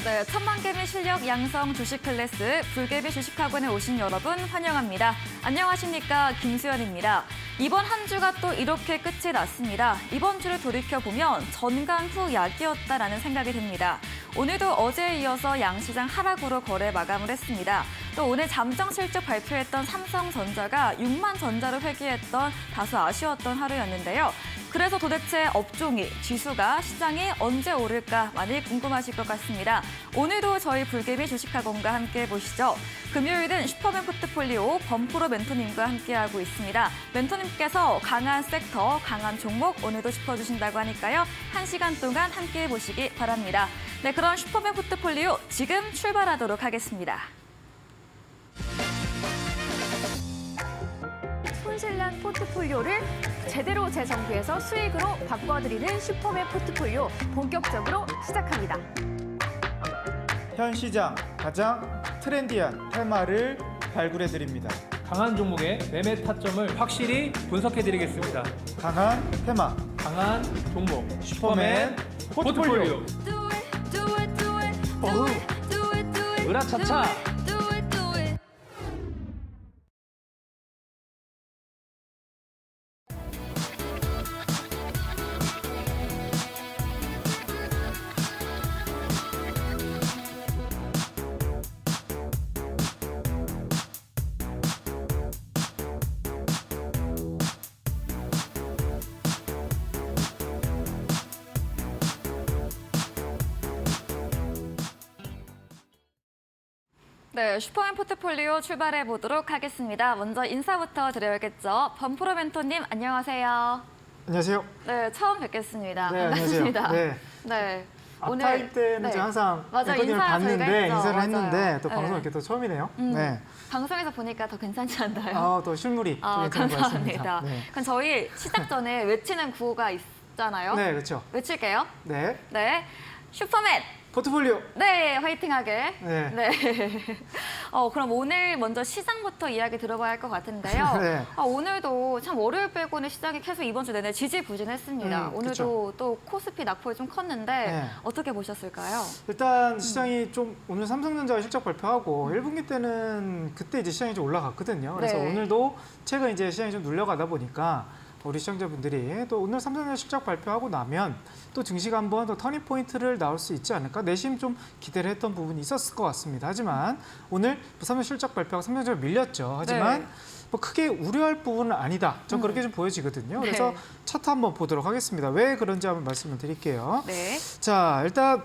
네, 천만개미 실력 양성 주식 클래스 불개미 주식학원에 오신 여러분 환영합니다. 안녕하십니까, 김수연입니다. 이번 한 주가 또 이렇게 끝이 났습니다. 이번 주를 돌이켜보면 전강 후 약이었다라는 생각이 듭니다. 오늘도 어제에 이어서 양시장 하락으로 거래 마감을 했습니다. 또 오늘 잠정 실적 발표했던 삼성전자가 6만 전자를 회귀했던 다소 아쉬웠던 하루였는데요. 그래서 도대체 업종이, 지수가, 시장이 언제 오를까 많이 궁금하실 것 같습니다. 오늘도 저희 불개미 주식학원과 함께 보시죠. 금요일은 슈퍼맨 포트폴리오 범프로 멘토님과 함께하고 있습니다. 멘토님께서 강한 섹터, 강한 종목 오늘도 짚어주신다고 하니까요. 1시간 동안 함께해 보시기 바랍니다. 네, 그럼 슈퍼맨 포트폴리오 지금 출발하도록 하겠습니다. 손실난 포트폴리오를 제대로 재정비해서 수익으로 바꿔드리는 슈퍼맨 포트폴리오 본격적으로 시작합니다. 현 시장 가장 트렌디한 테마를 발굴해드립니다. 강한 종목의 매매 타점을 확실히 분석해드리겠습니다. 강한 테마, 강한 종목 슈퍼맨 포트폴리오. 어후, 으라차차. 네, 슈퍼맨 포트폴리오 출발해 보도록 하겠습니다. 먼저 인사부터 드려야겠죠. 범프로 멘토님 안녕하세요. 안녕하세요. 네, 처음 뵙겠습니다. 네, 반갑습니다. 안녕하세요. 네. 네. 앞타임 때는 네. 제가 항상 맞아요. 멘토님을 인사 봤는데 저희가 했죠. 인사를 맞아요. 했는데 또 네. 방송 이렇게 또 처음이네요. 네. 방송에서 보니까 더 괜찮지 않나요? 또 실물이 또 괜찮은 것 감사합니다. 같습니다. 네. 그럼 저희 시작 전에 외치는 구호가 있잖아요. 네, 그렇죠. 외칠게요. 네. 네, 슈퍼맨. 포트폴리오. 네, 화이팅하게. 네. 네. 그럼 오늘 먼저 시장부터 이야기 들어봐야 할 것 같은데요. 네. 오늘도 참 월요일 빼고는 시장이 계속 이번 주 내내 지지부진했습니다. 오늘도 그쵸. 또 코스피 낙폭이 좀 컸는데 네. 어떻게 보셨을까요? 일단 시장이 좀 오늘 삼성전자가 실적 발표하고 1분기 때는 그때 이제 시장이 좀 올라갔거든요. 그래서 네. 오늘도 최근 이제 시장이 좀 눌려가다 보니까 우리 시청자분들이 또 오늘 삼성전자 실적 발표하고 나면 또 증시가 한번 더 터닝 포인트를 나올 수 있지 않을까 내심 좀 기대를 했던 부분이 있었을 것 같습니다. 하지만 오늘 삼성 실적 발표하고 삼성전자 밀렸죠. 하지만 네. 뭐 크게 우려할 부분은 아니다. 전 그렇게 좀 보여지거든요. 그래서 네. 차트 한번 보도록 하겠습니다. 왜 그런지 한번 말씀을 드릴게요. 네. 자, 일단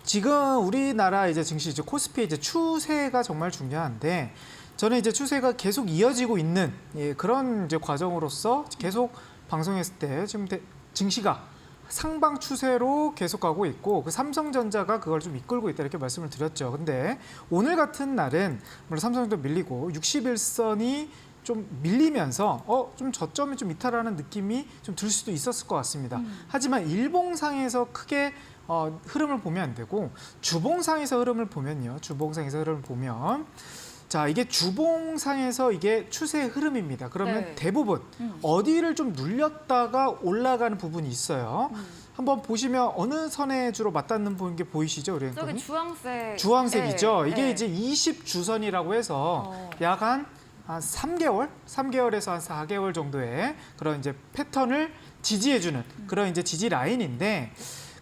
지금 우리나라 이제 증시 이제 코스피 이제 추세가 정말 중요한데 저는 이제 추세가 계속 이어지고 있는 그런 이제 과정으로서 계속 방송했을 때 지금 증시가 상방 추세로 계속 가고 있고 그 삼성전자가 그걸 좀 이끌고 있다 이렇게 말씀을 드렸죠. 근데 오늘 같은 날은 물론 삼성전자 밀리고 61선이 좀 밀리면서 좀 저점이 좀 이탈하는 느낌이 좀 들 수도 있었을 것 같습니다. 하지만 일봉상에서 크게 흐름을 보면 안 되고 주봉상에서 흐름을 보면요. 주봉상에서 흐름을 보면 자, 이게 주봉상에서 이게 추세의 흐름입니다. 그러면 네. 대부분 어디를 좀 눌렸다가 올라가는 부분이 있어요. 한번 보시면 어느 선에 주로 맞닿는 게 보이시죠? 우리 저기 주황색. 주황색이죠. 네. 이게 네. 이제 20주선이라고 해서 약 한 3개월, 3개월에서 한 4개월 정도의 그런 이제 패턴을 지지해주는 그런 이제 지지 라인인데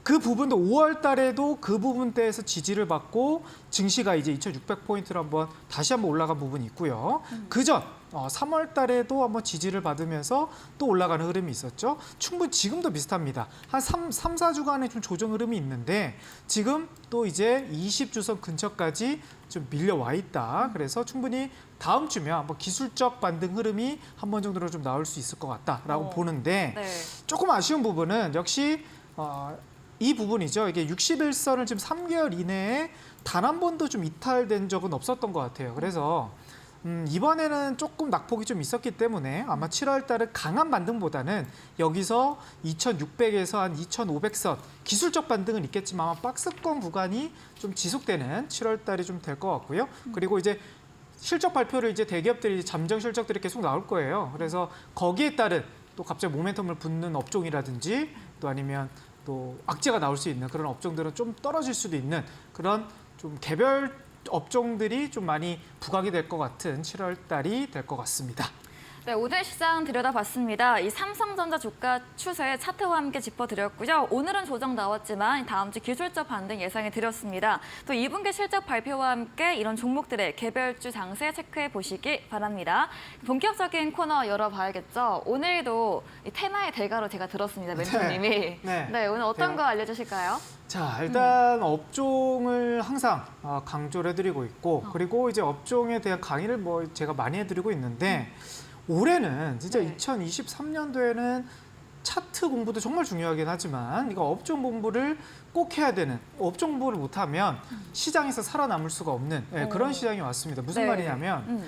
그 부분도 5월 달에도 그 부분대에서 지지를 받고 증시가 이제 2,600포인트로 다시 한번 올라간 부분이 있고요. 그전 3월 달에도 한번 지지를 받으면서 또 올라가는 흐름이 있었죠. 충분히 지금도 비슷합니다. 한 3, 4주간의 좀 조정 흐름이 있는데 지금 또 이제 20주선 근처까지 좀 밀려와 있다. 그래서 충분히 다음 주면 한번 기술적 반등 흐름이 한 번 정도로 좀 나올 수 있을 것 같다라고 보는데 네. 조금 아쉬운 부분은 역시 이 부분이죠. 이게 61선을 지금 3개월 이내에 단 한 번도 좀 이탈된 적은 없었던 것 같아요. 그래서 이번에는 조금 낙폭이 좀 있었기 때문에 아마 7월 달은 강한 반등보다는 여기서 2,600에서 한 2,500선 기술적 반등은 있겠지만 아마 박스권 구간이 좀 지속되는 7월 달이 좀 될 것 같고요. 그리고 이제 실적 발표를 이제 대기업들이 잠정 실적들이 계속 나올 거예요. 그래서 거기에 따른 또 갑자기 모멘텀을 붙는 업종이라든지 또 아니면 또 악재가 나올 수 있는 그런 업종들은 좀 떨어질 수도 있는 그런 좀 개별 업종들이 좀 많이 부각이 될 것 같은 7월 달이 될 것 같습니다. 네, 오늘 시장 들여다봤습니다. 이 삼성전자 주가 추세 차트와 함께 짚어드렸고요. 오늘은 조정 나왔지만 다음 주 기술적 반등 예상해 드렸습니다. 또 2분기 실적 발표와 함께 이런 종목들의 개별주 장세 체크해 보시기 바랍니다. 본격적인 코너 열어봐야겠죠. 오늘도 이 테마의 대가로 제가 들었습니다, 멘토님이. 네, 오늘 어떤 거 알려주실까요? 자, 일단 업종을 항상 강조를 해드리고 있고 그리고 이제 업종에 대한 강의를 뭐 제가 많이 해드리고 있는데 올해는 진짜 네. 2023년도에는 차트 공부도 정말 중요하긴 하지만 이거 업종 공부를 꼭 해야 되는 업종 공부를 못하면 시장에서 살아남을 수가 없는 그런 시장이 왔습니다. 무슨 네. 말이냐면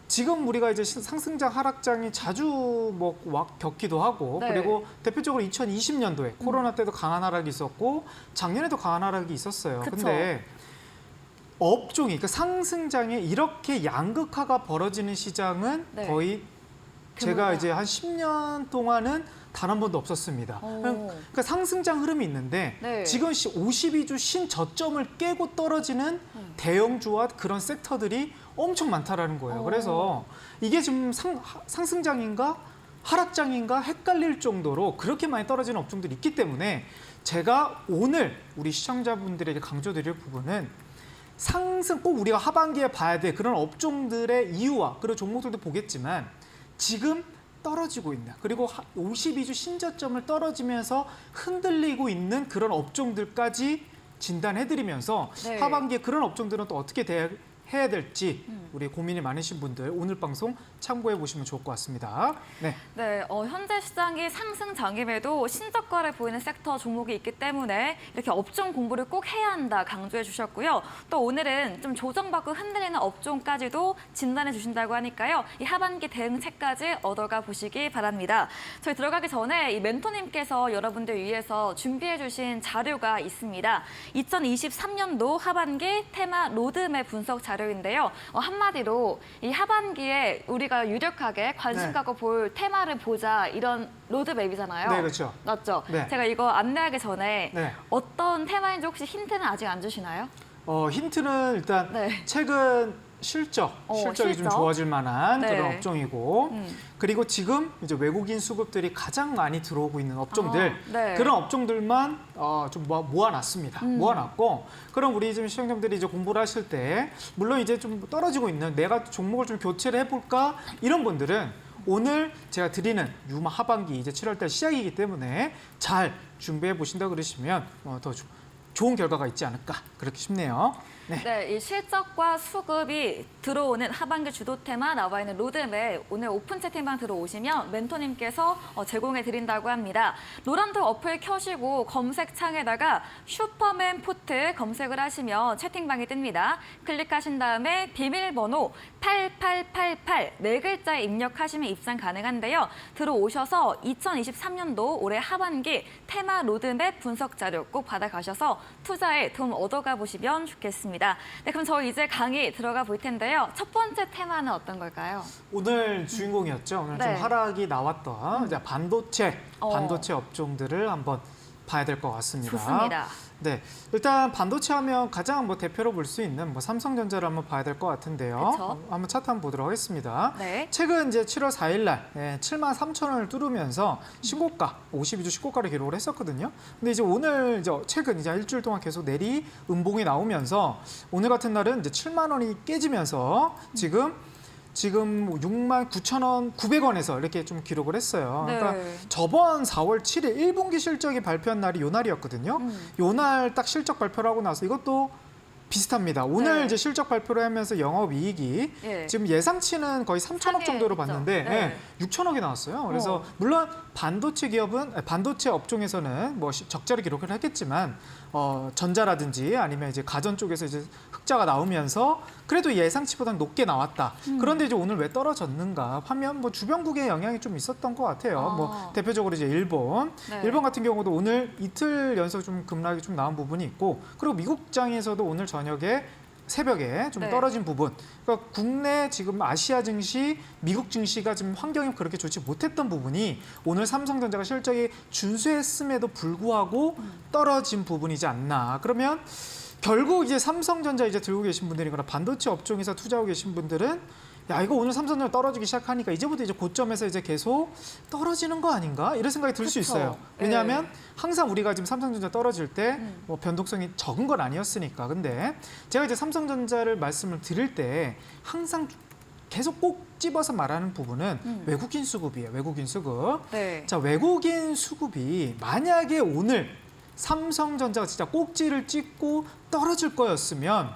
지금 우리가 이제 상승장 하락장이 자주 뭐 겪기도 하고 네. 그리고 대표적으로 2020년도에 코로나 때도 강한 하락이 있었고 작년에도 강한 하락이 있었어요. 그쵸. 근데 업종이 그러니까 상승장에 이렇게 양극화가 벌어지는 시장은 네. 거의 제가 드물다. 이제 한 10년 동안은 단 한 번도 없었습니다. 오. 그러니까 상승장 흐름이 있는데 네. 지금 52주 신저점을 깨고 떨어지는 대형주와 그런 섹터들이 엄청 많다라는 거예요. 오. 그래서 이게 지금 상승장인가 하락장인가 헷갈릴 정도로 그렇게 많이 떨어지는 업종들이 있기 때문에 제가 오늘 우리 시청자분들에게 강조드릴 부분은 상승 꼭 우리가 하반기에 봐야 돼 그런 업종들의 이유와 그리고 종목들도 보겠지만 지금 떨어지고 있는 그리고 52주 신저점을 떨어지면서 흔들리고 있는 그런 업종들까지 진단해드리면서 네. 하반기에 그런 업종들은 또 어떻게 해야 될지 우리 고민이 많으신 분들 오늘 방송 참고해 보시면 좋을 것 같습니다. 네. 네, 현재 시장이 상승장임에도 신저가를 보이는 섹터 종목이 있기 때문에 이렇게 업종 공부를 꼭 해야 한다 강조해 주셨고요. 또 오늘은 좀 조정받고 흔들리는 업종까지도 진단해 주신다고 하니까요. 이 하반기 대응책까지 얻어가 보시기 바랍니다. 저희 들어가기 전에 이 멘토님께서 여러분들 위해서 준비해 주신 자료가 있습니다. 2023년도 하반기 테마 로드맵 분석 자료인데요. 한마디로 이 하반기에 우리가 유력하게 관심 네. 갖고 볼 테마를 보자 이런 로드맵이잖아요. 네, 그렇죠. 맞죠? 네. 제가 이거 안내하기 전에 네. 어떤 테마인지 혹시 힌트는 아직 안 주시나요? 힌트는 일단 네. 최근 실적이 좀 실적. 좋아질 만한 네. 그런 업종이고 음. 그리고 지금 이제 외국인 수급들이 가장 많이 들어오고 있는 업종들 네. 그런 업종들만 좀 모아놨습니다. 모아놨고 그럼 우리 지금 시청자분들이 이제 공부를 하실 때 물론 이제 좀 떨어지고 있는 내가 종목을 좀 교체를 해볼까 이런 분들은 오늘 제가 드리는 유마 하반기 이제 7월달 시작이기 때문에 잘 준비해 보신다 그러시면 더 좋은 결과가 있지 않을까 그렇게 싶네요. 네. 네, 이 실적과 수급이 들어오는 하반기 주도 테마 나와 있는 로드맵 오늘 오픈 채팅방 들어오시면 멘토님께서 제공해 드린다고 합니다. 노란불 어플 켜시고 검색창에다가 슈퍼맨 포트 검색을 하시면 채팅방이 뜹니다. 클릭하신 다음에 비밀번호 8888 네 글자 입력하시면 입장 가능한데요. 들어오셔서 2023년도 올해 하반기 테마 로드맵 분석 자료 꼭 받아가셔서 투자에 도움 얻어가 보시면 좋겠습니다. 네, 그럼 저희 이제 강의 들어가 볼 텐데요. 첫 번째 테마는 어떤 걸까요? 오늘 주인공이었죠. 오늘 네. 좀 하락이 나왔던 이제 반도체 업종들을 한번 봐야 될 것 같습니다. 좋습니다. 네, 일단 반도체 하면 가장 대표로 볼 수 있는 삼성전자를 한번 봐야 될 것 같은데요. 그쵸. 한번 차트 한번 보도록 하겠습니다. 네. 최근 이제 7월 4일 날 73,000원을 뚫으면서 신고가 52주 신고가를 기록을 했었거든요. 근데 이제 오늘 이제 최근 이제 일주일 동안 계속 내리 음봉이 나오면서 오늘 같은 날은 이제 7만 원이 깨지면서 지금 69,000원, 900원에서 이렇게 좀 기록을 했어요. 네. 그러니까 저번 4월 7일 1분기 실적이 발표한 날이 요 날이었거든요. 요 날 딱 실적 발표를 하고 나서 이것도 비슷합니다. 오늘 네. 이제 실적 발표를 하면서 영업이익이 예. 지금 예상치는 거의 3천억 정도로 상회했죠. 봤는데 네. 6천억이 나왔어요. 그래서 물론 반도체 업종에서는 적자를 기록을 했겠지만 전자라든지 아니면 이제 가전 쪽에서 이제 흑자가 나오면서 그래도 예상치보다는 높게 나왔다. 그런데 이제 오늘 왜 떨어졌는가 하면 주변국의 영향이 좀 있었던 것 같아요. 대표적으로 이제 일본 같은 경우도 오늘 이틀 연속 좀 급락이 좀 나온 부분이 있고 그리고 미국장에서도 오늘 저녁에 새벽에 좀 네. 떨어진 부분. 그러니까 국내 지금 아시아 증시, 미국 증시가 지금 환경이 그렇게 좋지 못했던 부분이 오늘 삼성전자가 실적이 준수했음에도 불구하고 떨어진 부분이지 않나. 그러면 결국 이제 삼성전자 이제 들고 계신 분들이거나 반도체 업종에서 투자하고 계신 분들은 야, 이거 오늘 삼성전자 떨어지기 시작하니까 이제부터 이제 고점에서 이제 계속 떨어지는 거 아닌가? 이런 생각이 들 수 그쵸. 있어요. 왜냐하면 항상 우리가 지금 삼성전자 떨어질 때 뭐 변동성이 적은 건 아니었으니까. 근데 제가 이제 삼성전자를 말씀을 드릴 때 항상 계속 꼭 집어서 말하는 부분은 외국인 수급이에요. 외국인 수급. 네. 자, 외국인 수급이 만약에 오늘 삼성전자가 진짜 꼭지를 찍고 떨어질 거였으면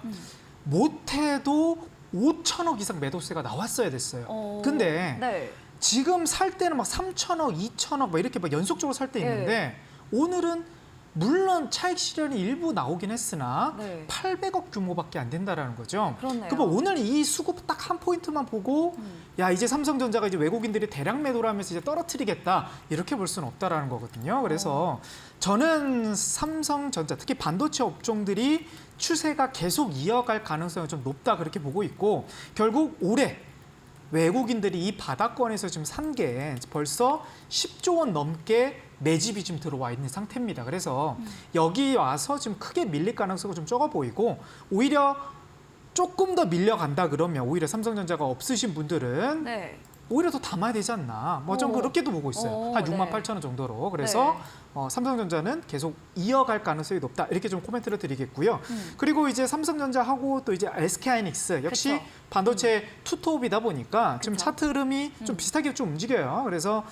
못해도 5천억 이상 매도세가 나왔어야 됐어요. 근데 네. 지금 살 때는 막 3천억, 2천억 막 이렇게 막 연속적으로 살 때 있는데 오늘은 물론 차익 실현이 일부 나오긴 했으나 네. 800억 규모밖에 안 된다라는 거죠. 그렇네요. 그러면 오늘 이 수급 딱 한 포인트만 보고 야, 이제 삼성전자가 이제 외국인들이 대량 매도를 하면서 이제 떨어뜨리겠다 이렇게 볼 수는 없다라는 거거든요. 그래서 저는 삼성전자 특히 반도체 업종들이 추세가 계속 이어갈 가능성이 좀 높다 그렇게 보고 있고 결국 올해 외국인들이 이 바닥권에서 지금 산 게 벌써 10조 원 넘게 매집이 지금 들어와 있는 상태입니다. 그래서 여기 와서 지금 크게 밀릴 가능성이 좀 적어 보이고 오히려 조금 더 밀려간다 그러면 오히려 삼성전자가 없으신 분들은 네. 오히려 더 담아야 되지 않나. 뭐 좀 오. 그렇게도 보고 있어요. 오, 한 6만 네. 8천 원 정도로. 그래서 네. 삼성전자는 계속 이어갈 가능성이 높다. 이렇게 좀 코멘트를 드리겠고요. 그리고 이제 삼성전자하고 또 이제 SK하이닉스 역시 그쵸. 반도체 투톱이다 보니까 지금 그쵸. 차트 흐름이 좀 비슷하게 좀 움직여요. 그래서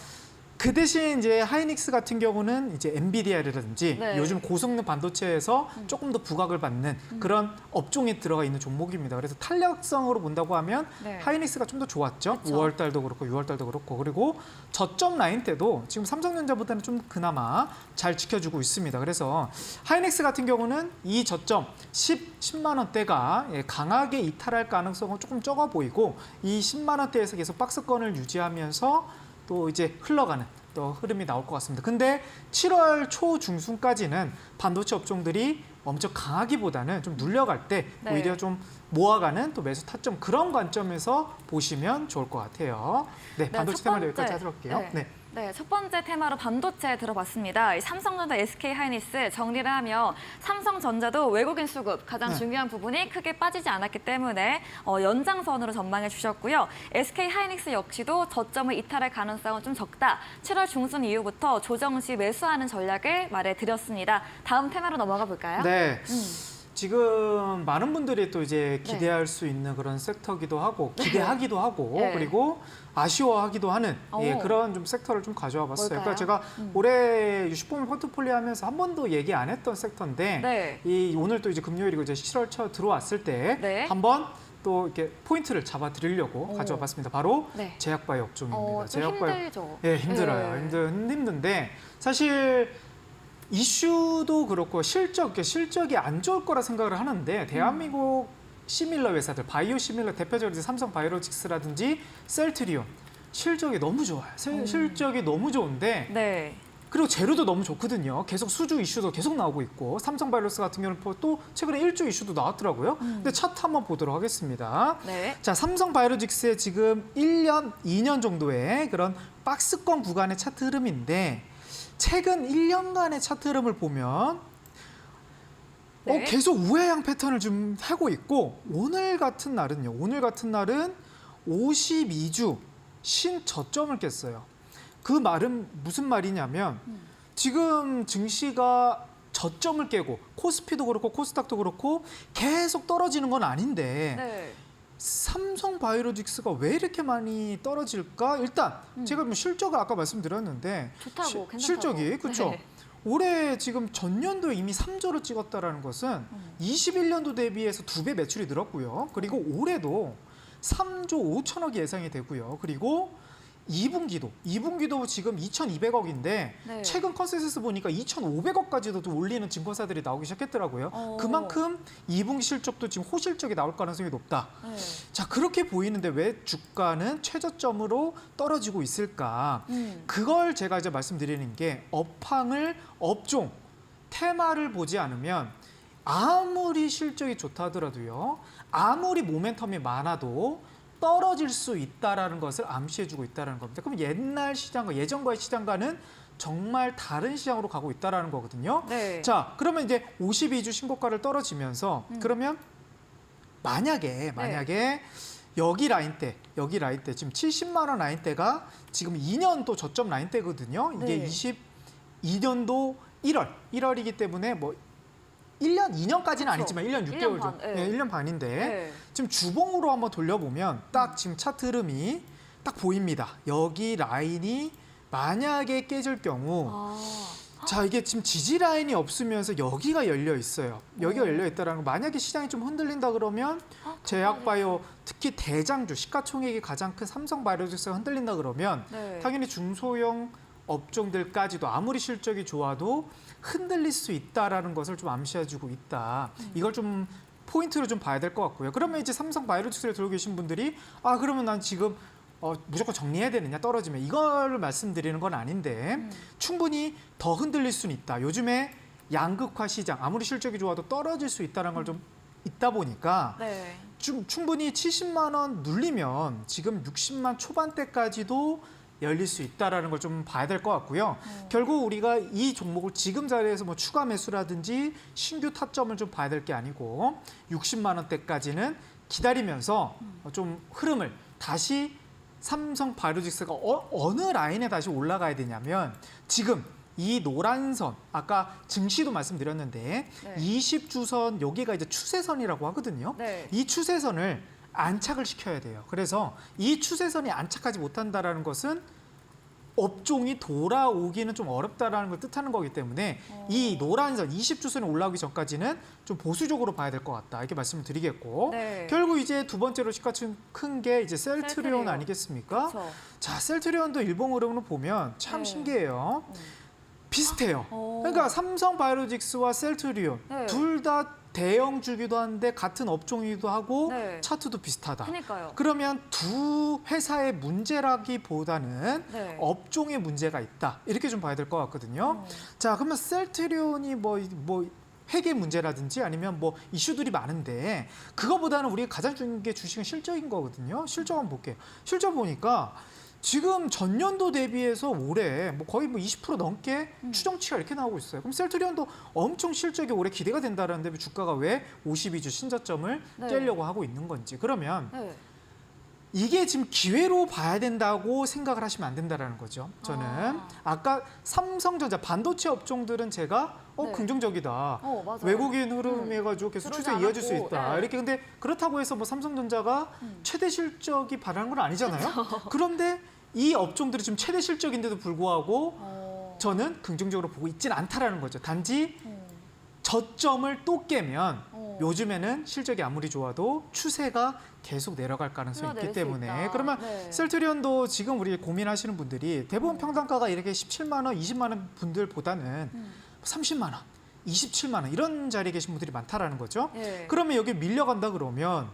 그 대신 이제 하이닉스 같은 경우는 이제 엔비디아라든지 네. 요즘 고성능 반도체에서 조금 더 부각을 받는 그런 업종에 들어가 있는 종목입니다. 그래서 탄력성으로 본다고 하면 네. 하이닉스가 좀 더 좋았죠. 그쵸. 5월 달도 그렇고 6월 달도 그렇고 그리고 저점 라인 때도 지금 삼성전자보다는 좀 그나마 잘 지켜주고 있습니다. 그래서 하이닉스 같은 경우는 이 저점 10만 원대가 강하게 이탈할 가능성은 조금 적어 보이고 이 10만 원대에서 계속 박스권을 유지하면서 또 이제 흘러가는 또 흐름이 나올 것 같습니다. 근데 7월 초 중순까지는 반도체 업종들이 엄청 강하기보다는 좀 눌려갈 때 네. 오히려 좀 모아가는 또 매수 타점 그런 관점에서 보시면 좋을 것 같아요. 네, 반도체 첫 테마를 번째. 여기까지 하도록 할게요. 네. 네. 네, 첫 번째 테마로 반도체 들어봤습니다. 이 삼성전자, SK하이닉스 정리를 하면 삼성전자도 외국인 수급 가장 네. 중요한 부분이 크게 빠지지 않았기 때문에 연장선으로 전망해 주셨고요. SK하이닉스 역시도 저점을 이탈할 가능성은 좀 적다. 7월 중순 이후부터 조정 시 매수하는 전략을 말해드렸습니다. 다음 테마로 넘어가 볼까요? 네. 지금 많은 분들이 또 이제 네. 기대할 수 있는 그런 섹터기도 하고 기대하기도 하고 네. 그리고 아쉬워하기도 하는 오. 그런 좀 섹터를 좀 가져와 봤어요. 뭘까요? 그러니까 제가 올해 슈퍼맨 포트폴리오 하면서 한 번도 얘기 안 했던 섹터인데 네. 이 오늘 또 이제 금요일이고 이제 7월 초 들어왔을 때 네. 한번 또 이렇게 포인트를 잡아 드리려고 오. 가져와 봤습니다. 바로 네. 제약바이오 업종입니다. 좀 힘들죠. 예, 힘들어요. 네. 힘든데 사실 이슈도 그렇고 실적이 안 좋을 거라 생각을 하는데 대한민국 시밀러 회사들 바이오 시밀러 대표적으로 이제 삼성 바이오로직스라든지 셀트리온 실적이 너무 좋아요. 실적이 너무 좋은데 네. 그리고 재료도 너무 좋거든요. 계속 수주 이슈도 계속 나오고 있고 삼성 바이오로스 같은 경우는 또 최근에 1조 이슈도 나왔더라고요. 근데 차트 한번 보도록 하겠습니다. 네. 자, 삼성 바이오로직스의 지금 1년, 2년 정도의 그런 박스권 구간의 차트 흐름인데 최근 1년간의 차트 흐름을 보면 네. 계속 우회양 패턴을 좀 하고 있고 오늘 같은 날은 52주 신저점을 깼어요. 그 말은 무슨 말이냐면 지금 증시가 저점을 깨고 코스피도 그렇고 코스닥도 그렇고 계속 떨어지는 건 아닌데 네. 삼성 바이오로직스가 왜 이렇게 많이 떨어질까? 일단 제가 뭐 실적을 아까 말씀드렸는데 좋다고, 괜찮다고. 실적이 그렇죠. 네. 올해 지금 전년도에 이미 3조를 찍었다라는 것은 21년도 대비해서 2배 매출이 늘었고요. 그리고 올해도 3조 5천억이 예상이 되고요. 그리고 2분기도 지금 2,200억인데 네. 최근 컨센서스 보니까 2,500억까지도 또 올리는 증권사들이 나오기 시작했더라고요. 그만큼 2분기 실적도 지금 호실적이 나올 가능성이 높다. 네. 자, 그렇게 보이는데 왜 주가는 최저점으로 떨어지고 있을까? 그걸 제가 이제 말씀드리는 게 업종, 테마를 보지 않으면 아무리 실적이 좋다 하더라도요. 아무리 모멘텀이 많아도 떨어질 수 있다라는 것을 암시해주고 있다는 겁니다. 그럼 옛날 시장과 예전과의 시장과는 정말 다른 시장으로 가고 있다는 거거든요. 네. 자, 그러면 이제 52주 신고가를 떨어지면서 그러면 만약에 여기 라인대 지금 70만 원 라인대가 지금 2년 또 저점 라인대거든요. 이게 네. 22년도 1월이기 때문에 뭐 1년, 2년까지는 그렇죠. 아니지만 1년 6개월 1년 반, 정도. 네. 1년 반인데 네. 지금 주봉으로 한번 돌려보면 딱 지금 차트 흐름이 딱 보입니다. 여기 라인이 만약에 깨질 경우 자, 이게 지금 지지 라인이 없으면서 여기가 열려 있어요. 여기가 열려 있다라는 거. 만약에 시장이 좀 흔들린다 그러면 제약바이오 특히 대장주 시가총액이 가장 큰 삼성바이오로직스가 흔들린다 그러면 네. 당연히 중소형 업종들까지도 아무리 실적이 좋아도 흔들릴 수 있다라는 것을 좀 암시해주고 있다. 이걸 좀 포인트로 좀 봐야 될 것 같고요. 그러면 이제 삼성바이오로직스를 들고 계신 분들이 그러면 난 지금 무조건 정리해야 되느냐 떨어지면 이걸 말씀드리는 건 아닌데 충분히 더 흔들릴 수는 있다. 요즘에 양극화 시장 아무리 실적이 좋아도 떨어질 수 있다는 걸 좀 있다 보니까 네. 충분히 70만 원 눌리면 지금 60만 초반대까지도 열릴 수 있다라는 걸 좀 봐야 될 것 같고요. 결국 우리가 이 종목을 지금 자리에서 뭐 추가 매수라든지 신규 타점을 좀 봐야 될 게 아니고 60만 원대까지는 기다리면서 좀 흐름을 다시 삼성바이오로직스가 어느 라인에 다시 올라가야 되냐면 지금 이 노란 선 아까 증시도 말씀드렸는데 네. 20주선 여기가 이제 추세선이라고 하거든요. 네. 이 추세선을 안착을 시켜야 돼요. 그래서 이 추세선이 안착하지 못한다라는 것은 업종이 돌아오기는 좀 어렵다라는 걸 뜻하는 거기 때문에 이 노란 선 20주선이 올라오기 전까지는 좀 보수적으로 봐야 될 것 같다. 이렇게 말씀을 드리겠고 네. 결국 이제 두 번째로 시가총 큰 게 이제 셀트리온 셀트리온. 아니겠습니까? 그렇죠. 자, 셀트리온도 일봉 흐름으로 보면 참 네. 신기해요. 비슷해요. 오. 그러니까 삼성바이오로직스와 셀트리온 네. 둘 다 대형주기도 한데 같은 업종이기도 하고 네. 차트도 비슷하다. 그러니까요. 그러면 두 회사의 문제라기보다는 네. 업종의 문제가 있다. 이렇게 좀 봐야 될 것 같거든요. 자, 그러면 셀트리온이 뭐 회계 문제라든지 아니면 뭐 이슈들이 많은데 그거보다는 우리가 가장 중요한 게 주식은 실적인 거거든요. 실적 한번 볼게요. 실적 보니까 지금 전년도 대비해서 올해 뭐 거의 뭐 20% 넘게 추정치가 이렇게 나오고 있어요. 그럼 셀트리온도 엄청 실적이 올해 기대가 된다는데 주가가 왜 52주 신저점을 네. 깨려고 하고 있는 건지. 그러면 네. 이게 지금 기회로 봐야 된다고 생각을 하시면 안 된다라는 거죠. 저는 아까 삼성전자 반도체 업종들은 제가 네. 긍정적이다. 맞아요. 외국인 흐름해가지고 계속 그러지 추세 이어질 수 않았고, 있다. 네. 이렇게 근데 그렇다고 해서 뭐 삼성전자가 최대 실적이 바라는 건 아니잖아요. 그런데 이 업종들이 지금 최대 실적인데도 불구하고 저는 긍정적으로 보고 있지는 않다라는 거죠. 단지 저점을 또 깨면 요즘에는 실적이 아무리 좋아도 추세가 계속 내려갈 가능성이 있기 흘러내릴 수 때문에 있다. 그러면 네. 셀트리온도 지금 우리 고민하시는 분들이 대부분 평단가가 이렇게 17만 원, 20만 원 분들보다는 30만 원, 27만 원 이런 자리에 계신 분들이 많다라는 거죠. 네. 그러면 여기 밀려간다 그러면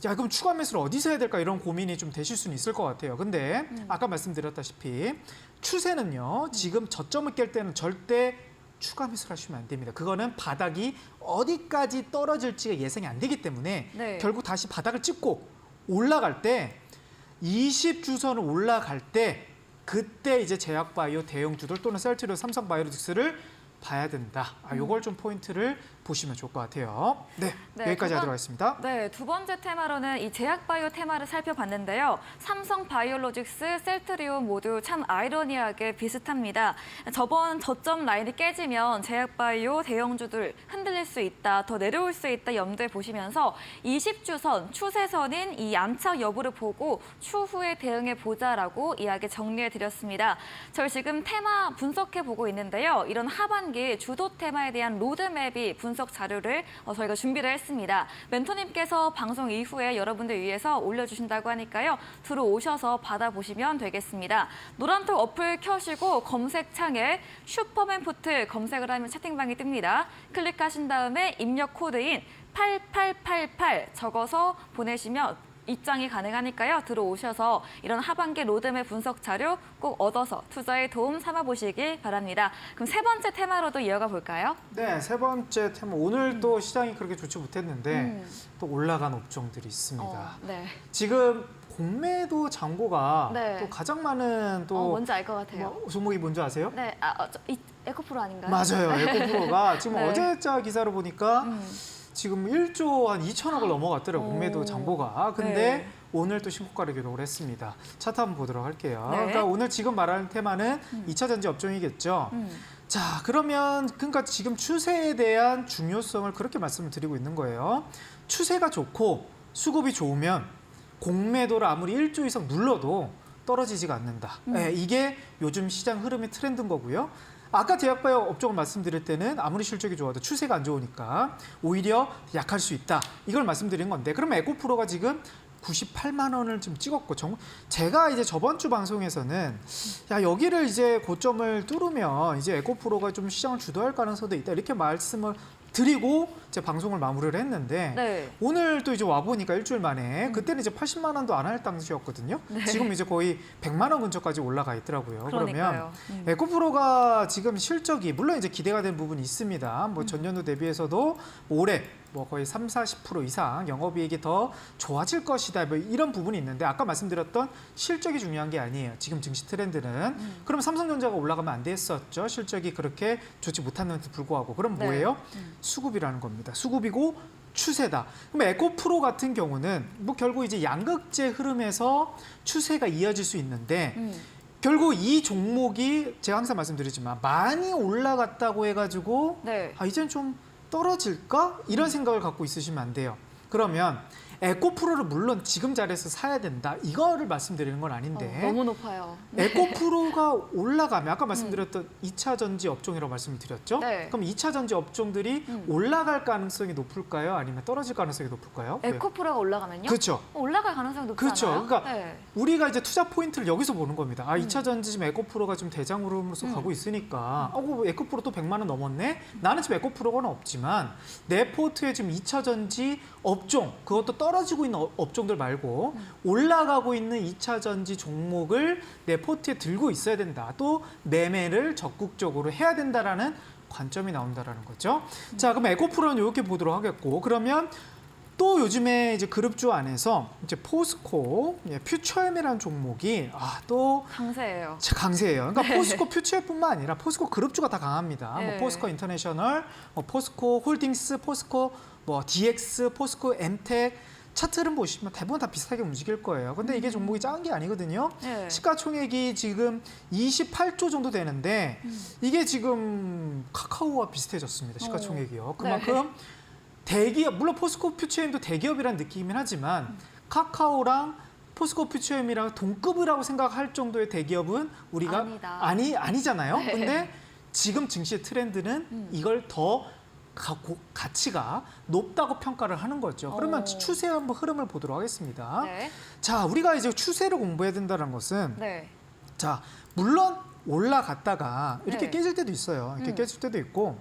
야, 그럼 추가 매수를 어디서 해야 될까 이런 고민이 좀 되실 수는 있을 것 같아요. 근데 아까 말씀드렸다시피 추세는요. 지금 저점을 깰 때는 절대 추가 매수를 하시면 안 됩니다. 그거는 바닥이 어디까지 떨어질지가 예상이 안 되기 때문에 네. 결국 다시 바닥을 찍고 올라갈 때 20주선을 올라갈 때 그때 이제 제약바이오 대형주들 또는 셀트리온, 삼성바이오로직스를 봐야 된다. 요걸 좀 포인트를 보시면 좋을 것 같아요. 네, 네, 여기까지 두 번- 하도록 하겠습니다. 네, 두 번째 테마로는 이 제약바이오 테마를 살펴봤는데요. 삼성바이오로직스, 셀트리온 모두 참 아이러니하게 비슷합니다. 저번 저점 라인이 깨지면 제약바이오 대형주들 흔들릴 수 있다, 더 내려올 수 있다 염두에 보시면서 20주선, 추세선인 이 안착 여부를 보고 추후에 대응해 보자라고 이야기 정리해 드렸습니다. 저희 지금 테마 분석해 보고 있는데요. 이런 하반기 주도 테마에 대한 로드맵이 분석 자료를 저희가 준비를 했습니다. 멘토님께서 방송 이후에 여러분들 위해서 올려주신다고 하니까요. 들어오셔서 받아보시면 되겠습니다. 노란톡 어플 켜시고 검색창에 슈퍼맨 포트 검색을 하면 채팅방이 뜹니다. 클릭하신 다음에 입력 코드인 8888 적어서 보내시면 입장이 가능하니까요. 들어오셔서 이런 하반기 로드맵 분석 자료 꼭 얻어서 투자에 도움 삼아 보시길 바랍니다. 그럼 세 번째 테마로도 이어가 볼까요? 네, 세 번째 테마. 오늘 또 시장이 그렇게 좋지 못했는데 또 올라간 업종들이 있습니다. 네. 지금 공매도 잔고가 네. 또 가장 많은 또 뭔지 알 것 같아요. 뭐 종목이 뭔지 아세요? 네, 에코프로 아닌가요? 맞아요. 에코프로가 지금 네. 어제자 기사를 보니까 지금 1조 한 2천억을 넘어갔더라고요. 공매도 잔고가. 근데 네. 오늘 또 신고가를 기록을 했습니다. 차트 한번 보도록 할게요. 네. 그러니까 오늘 지금 말하는 테마는 2차 전지 업종이겠죠. 자, 그러니까 지금 추세에 대한 중요성을 그렇게 말씀을 드리고 있는 거예요. 추세가 좋고 수급이 좋으면 공매도를 아무리 1조 이상 눌러도 떨어지지가 않는다. 네, 이게 요즘 시장 흐름의 트렌드인 거고요. 아까 제약바이오 업종을 말씀드릴 때는 아무리 실적이 좋아도 추세가 안 좋으니까 오히려 약할 수 있다. 이걸 말씀드린 건데 그러면 에코프로가 지금 98만 원을 좀 찍었고 제가 이제 저번 주 방송에서는 야 여기를 이제 고점을 뚫으면 이제 에코프로가 좀 시장을 주도할 가능성도 있다 이렇게 말씀을 드리고 제 방송을 마무리를 했는데 네. 오늘 또 이제 와 보니까 일주일 만에 그때는 이제 80만 원도 안 할 당시였거든요. 네. 지금 이제 거의 100만 원 근처까지 올라가 있더라고요. 그러니까요. 그러면 에코프로가 지금 실적이 물론 이제 기대가 된 부분이 있습니다. 뭐 전년도 대비해서도 올해 뭐 거의 30-40% 이상 영업이익이 더 좋아질 것이다. 뭐 이런 부분이 있는데 아까 말씀드렸던 실적이 중요한 게 아니에요. 지금 증시 트렌드는. 그럼 삼성전자가 올라가면 안 됐었죠. 실적이 그렇게 좋지 못한데도 불구하고. 그럼 네. 뭐예요? 수급이라는 겁니다. 수급이고 추세다. 그럼 에코프로 같은 경우는 뭐 결국 이제 양극재 흐름에서 추세가 이어질 수 있는데 결국 이 종목이 제가 항상 말씀드리지만 많이 올라갔다고 해가지고 네. 이제는 좀 떨어질까? 이런 생각을 갖고 있으시면 안 돼요. 그러면 에코프로를 물론 지금 자리에서 사야 된다. 이거를 말씀드리는 건 아닌데 너무 높아요. 에코프로가 올라가면 아까 말씀드렸던 2차 전지 업종이라고 말씀을 드렸죠? 네. 그럼 2차 전지 업종들이 올라갈 가능성이 높을까요? 아니면 떨어질 가능성이 높을까요? 에코프로가 올라가면요? 그렇죠. 올라갈 가능성이 높지 그렇죠. 않아요? 그러니까 네. 우리가 이제 투자 포인트를 여기서 보는 겁니다. 2차 전지 지금 에코프로가 지금 대장으로서 가고 있으니까 에코프로 또 100만 원 넘었네? 나는 지금 에코프로는 없지만 내 포트에 지금 2차 전지 업종, 그것도 떨어지고 있는 업종들 말고 올라가고 있는 2차 전지 종목을 내 포트에 들고 있어야 된다. 또 매매를 적극적으로 해야 된다라는 관점이 나온다라는 거죠. 자, 그럼 에코프로는 이렇게 보도록 하겠고 그러면 또 요즘에 이제 그룹주 안에서 이제 포스코 퓨처엠이라는 종목이 또 강세예요. 강세예요. 그러니까 포스코 퓨처엠뿐만 아니라 포스코 그룹주가 다 강합니다. 네. 뭐 포스코 인터내셔널, 포스코 홀딩스, 포스코 뭐 DX, 포스코 엠텍 차트를 보시면 대부분 다 비슷하게 움직일 거예요. 근데 이게 종목이 작은 게 아니거든요. 네. 시가총액이 지금 28조 정도 되는데 이게 지금 카카오와 비슷해졌습니다. 시가총액이요. 그만큼 대기업, 물론 포스코 퓨처엠도 대기업이라는 느낌이긴 하지만 카카오랑 포스코 퓨처엠이랑 동급이라고 생각할 정도의 대기업은 우리가 아니다. 아니잖아요. 네. 근데 지금 증시의 트렌드는 이걸 더 가치가 높다고 평가를 하는 거죠. 그러면 추세 한번 흐름을 보도록 하겠습니다. 네. 자, 우리가 이제 추세를 공부해야 된다는 것은 네. 자, 물론 올라갔다가 이렇게 네. 깨질 때도 있어요. 이렇게 깨질 때도 있고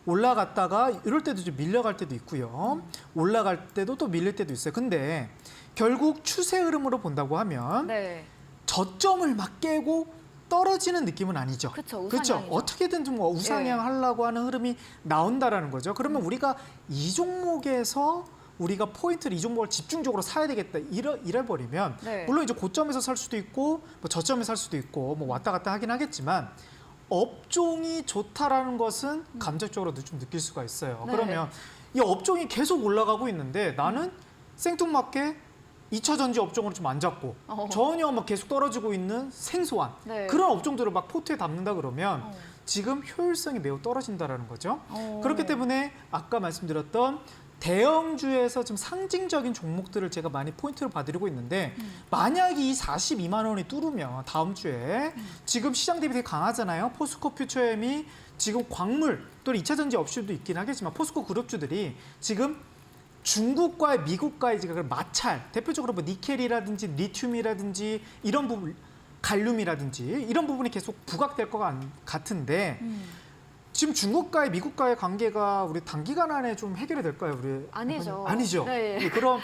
올라갔다가 이럴 때도 좀 밀려갈 때도 있고요. 올라갈 때도 또 밀릴 때도 있어요. 근데 결국 추세 흐름으로 본다고 하면 네. 저점을 막 깨고 떨어지는 느낌은 아니죠. 그쵸, 그렇죠. 우상향이죠. 어떻게든 좀 우상향 하려고 하는 흐름이 나온다라는 거죠. 그러면 우리가 이 종목에서 우리가 포인트를 이 종목을 집중적으로 사야 되겠다 이래 버리면 네. 물론 이제 고점에서 살 수도 있고 뭐 저점에 살 수도 있고 뭐 왔다 갔다 하긴 하겠지만 업종이 좋다라는 것은 감정적으로도 좀 느낄 수가 있어요. 네. 그러면 이 업종이 계속 올라가고 있는데 나는 생뚱맞게 2차 전지 업종으로 좀 안 잡고 전혀 막 계속 떨어지고 있는 생소한 네. 그런 업종들을 막 포트에 담는다 그러면 지금 효율성이 매우 떨어진다라는 거죠. 그렇기 때문에 아까 말씀드렸던 대형주에서 좀 상징적인 종목들을 제가 많이 포인트로 봐드리고 있는데 만약에 이 42만 원이 뚫으면 다음 주에 지금 시장 대비 되게 강하잖아요. 포스코 퓨처엠이 지금 광물 또 2차 전지 업종도 있긴 하겠지만 포스코 그룹주들이 지금 중국과의 미국과의 지금 마찰, 대표적으로 뭐 니켈이라든지 리튬이라든지 이런 부분, 갈륨이라든지 이런 부분이 계속 부각될 것 같은데 지금 중국과의 미국과의 관계가 우리 단기간 안에 좀 해결이 될까요? 우리 아니죠. 아니죠. 네. 예, 그럼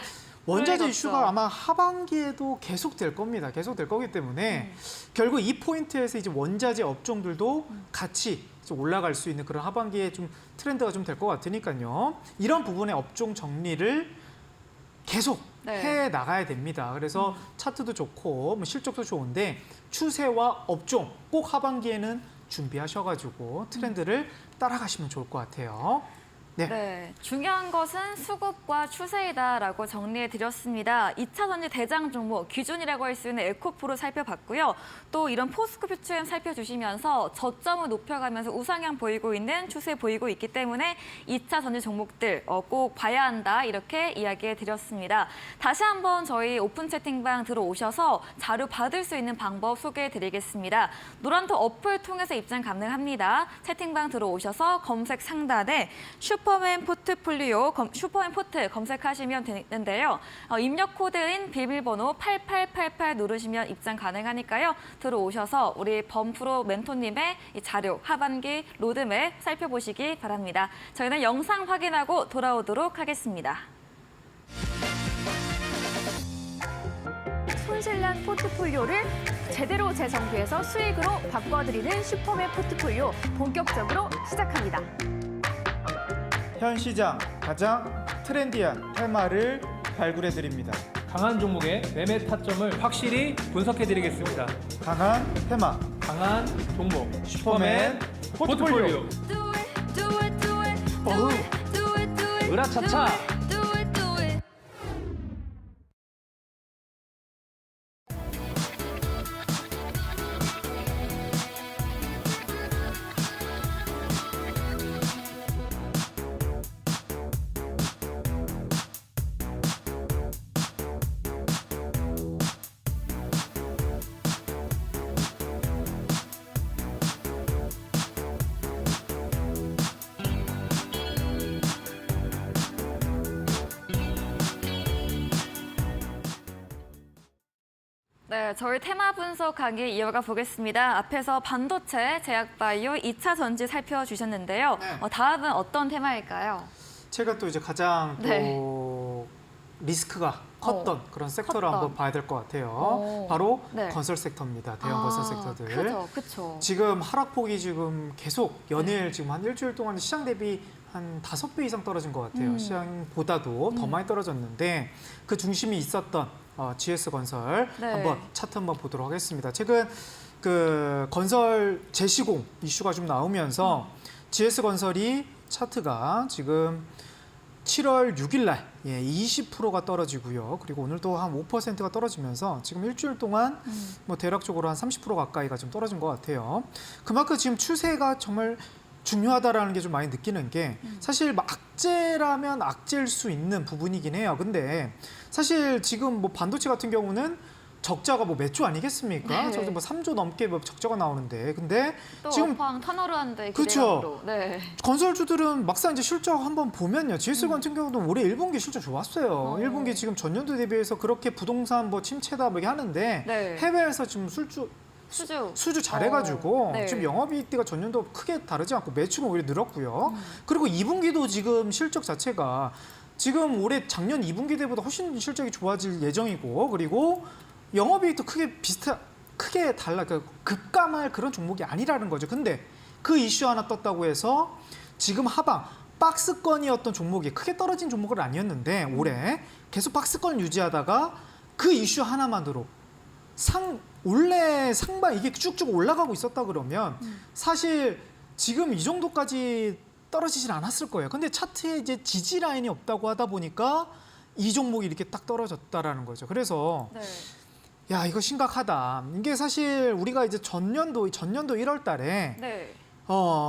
원자재 그럴 리가 이슈가 없죠. 아마 하반기에도 계속될 겁니다. 계속될 거기 때문에 결국 이 포인트에서 이제 원자재 업종들도 같이 좀 올라갈 수 있는 그런 하반기에 좀 트렌드가 좀 될 것 같으니까요. 이런 부분의 업종 정리를 계속 네. 해 나가야 됩니다. 그래서 차트도 좋고 뭐 실적도 좋은데 추세와 업종 꼭 하반기에는 준비하셔가지고 트렌드를 따라가시면 좋을 것 같아요. 네. 네, 중요한 것은 수급과 추세이다라고 정리해 드렸습니다. 2차 전지 대장 종목 기준이라고 할 수 있는 에코프로 살펴봤고요. 또 이런 포스코 퓨처엠 살펴주시면서 저점을 높여가면서 우상향 보이고 있는 추세 보이고 있기 때문에 2차 전지 종목들 꼭 봐야 한다 이렇게 이야기해 드렸습니다. 다시 한번 저희 오픈 채팅방 들어오셔서 자료 받을 수 있는 방법 소개해 드리겠습니다. 노란톡 어플 통해서 입장 가능합니다. 채팅방 들어오셔서 검색 상단에 슈퍼맨 포트폴리오, 슈퍼맨 포트 검색하시면 되는데요. 입력 코드인 비밀번호 8888 누르시면 입장 가능하니까요. 들어오셔서 우리 범프로 멘토님의 이 자료, 하반기 로드맵 살펴보시기 바랍니다. 저희는 영상 확인하고 돌아오도록 하겠습니다. 손실난 포트폴리오를 제대로 재정비해서 수익으로 바꿔드리는 슈퍼맨 포트폴리오 본격적으로 시작합니다. 현 시장 가장 트렌디한 테마를 발굴해 드립니다. 강한 종목의 매매 타점을 확실히 분석해드리겠습니다. 강한 테마 강한 종목 슈퍼맨 포트폴리오. 어우. 으라차차. 네, 저희 테마 분석 강의 이어가 보겠습니다. 앞에서 반도체, 제약바이오, 2차 전지 살펴주셨는데요. 네. 다음은 어떤 테마일까요? 제가 또 이제 가장 또 네. 리스크가 컸던 그런 섹터를 컸던. 한번 봐야 될 것 같아요. 바로 네. 건설 섹터입니다. 대형 건설 섹터들. 그렇죠. 지금 하락폭이 지금 계속 연일 지금 한 일주일 동안 시장 대비 한 5배 이상 떨어진 것 같아요. 시장보다도 더 많이 떨어졌는데 그 중심이 있었던 GS 건설 네. 한번 차트 한번 보도록 하겠습니다. 최근 그 건설 재시공 이슈가 좀 나오면서 GS 건설이 차트가 지금 7월 6일 날 20%가 떨어지고요. 그리고 오늘도 한 5%가 떨어지면서 지금 일주일 동안 뭐 대략적으로 한 30% 가까이가 좀 떨어진 것 같아요. 그만큼 지금 추세가 정말 중요하다라는 게 좀 많이 느끼는 게 사실 뭐 악재라면 악재일 수 있는 부분이긴 해요. 근데 사실 지금 뭐 반도체 같은 경우는 적자가 뭐 몇 조 아니겠습니까? 네. 저도 뭐 3조 넘게 뭐 적자가 나오는데 근데 또 지금 업황 턴어라운드의 그쵸. 기대감으로. 네. 건설주들은 막상 이제 실적 한번 보면요. GS 같은 경우도 올해 1분기 실적 좋았어요. 1분기 지금 전년도 대비해서 그렇게 부동산 뭐 침체다 뭐 이렇게 하는데 네. 해외에서 지금 수주 잘해가지고 네. 지금 영업이익대가 전년도 크게 다르지 않고 매출은 오히려 늘었고요. 그리고 2분기도 지금 실적 자체가 지금 올해 작년 2분기 때보다 훨씬 실적이 좋아질 예정이고 그리고 영업이익도 크게 달라 급감할 그런 종목이 아니라는 거죠. 근데 그 이슈 하나 떴다고 해서 지금 하방 박스권이었던 종목이 크게 떨어진 종목은 아니었는데 올해 계속 박스권 유지하다가 그 이슈 하나만으로 원래 상방 이게 쭉쭉 올라가고 있었다 그러면 사실 지금 이 정도까지 떨어지진 않았을 거예요. 근데 차트에 이제 지지 라인이 없다고 하다 보니까 이 종목이 이렇게 딱 떨어졌다라는 거죠. 그래서 네. 야 이거 심각하다. 이게 사실 우리가 이제 전년도 1월 달에 네.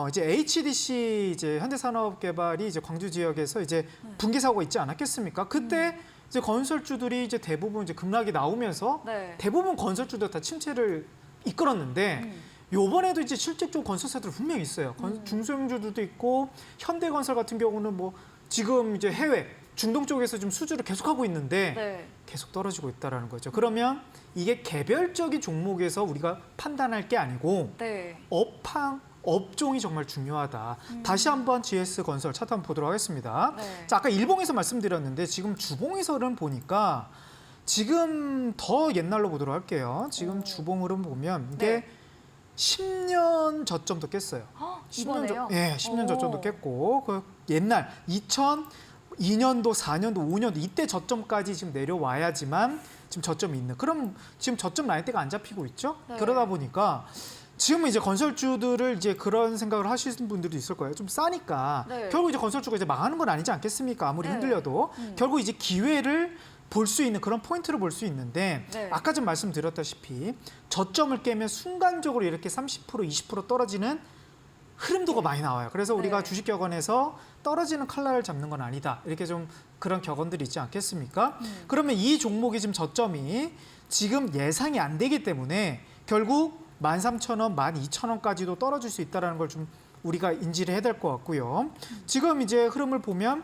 이제 HDC 이제 현대산업개발이 이제 광주 지역에서 이제 붕괴 사고가 있지 않았겠습니까? 그때 이제 건설주들이 이제 대부분 이제 급락이 나오면서 네. 대부분 건설주들 다 침체를 이끌었는데 요번에도 이제 실질적으로 건설사들 분명히 있어요. 중소형주들도 있고 현대건설 같은 경우는 뭐 지금 이제 해외 중동 쪽에서 좀 수주를 계속하고 있는데 네. 계속 떨어지고 있다라는 거죠. 그러면 이게 개별적인 종목에서 우리가 판단할 게 아니고 네. 업종이 정말 중요하다. 다시 한번 GS건설 차트 한번 보도록 하겠습니다. 네. 자, 아까 일봉에서 말씀드렸는데 지금 주봉에서는 보니까 지금 더 옛날로 보도록 할게요. 지금 주봉 흐름 보면 이게 네. 10년 저점도 깼어요. 이번에요? 예, 10년 오. 저점도 깼고 그 옛날 2002년도, 4년도, 5년도 이때 저점까지 지금 내려와야지만 지금 저점이 있는. 그럼 지금 저점 라인대가 안 잡히고 있죠? 네. 그러다 보니까 지금은 이제 건설주들을 이제 그런 생각을 하시는 분들도 있을 거예요. 좀 싸니까 네. 결국 이제 건설주가 이제 망하는 건 아니지 않겠습니까? 아무리 네. 흔들려도 결국 이제 기회를 볼 수 있는 그런 포인트를 볼 수 있는데 네. 아까 좀 말씀드렸다시피 저점을 깨면 순간적으로 이렇게 30% 20% 떨어지는 흐름도가 많이 나와요. 그래서 우리가 네. 주식격언에서 떨어지는 칼날을 잡는 건 아니다. 이렇게 좀 그런 격언들이 있지 않겠습니까? 그러면 이 종목이 지금 저점이 지금 예상이 안 되기 때문에 결국 13,000원, 12,000원까지도 떨어질 수 있다는 걸 좀 우리가 인지를 해야 될 것 같고요. 지금 이제 흐름을 보면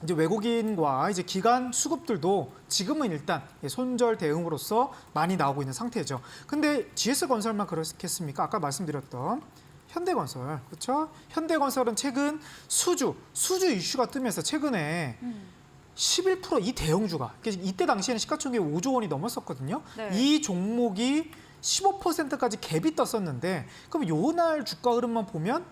이제 외국인과 이제 기관 수급들도 지금은 일단 손절 대응으로서 많이 나오고 있는 상태죠. 근데 GS건설만 그렇겠습니까? 아까 말씀드렸던 현대건설, 그렇죠? 현대건설은 최근 수주 이슈가 뜨면서 최근에 11%이 대형주가 이때 당시에는 시가총액이 5조 원이 넘었었거든요. 네. 이 종목이 15%까지 갭이 떴었는데 그럼 요날 주가 흐름만 보면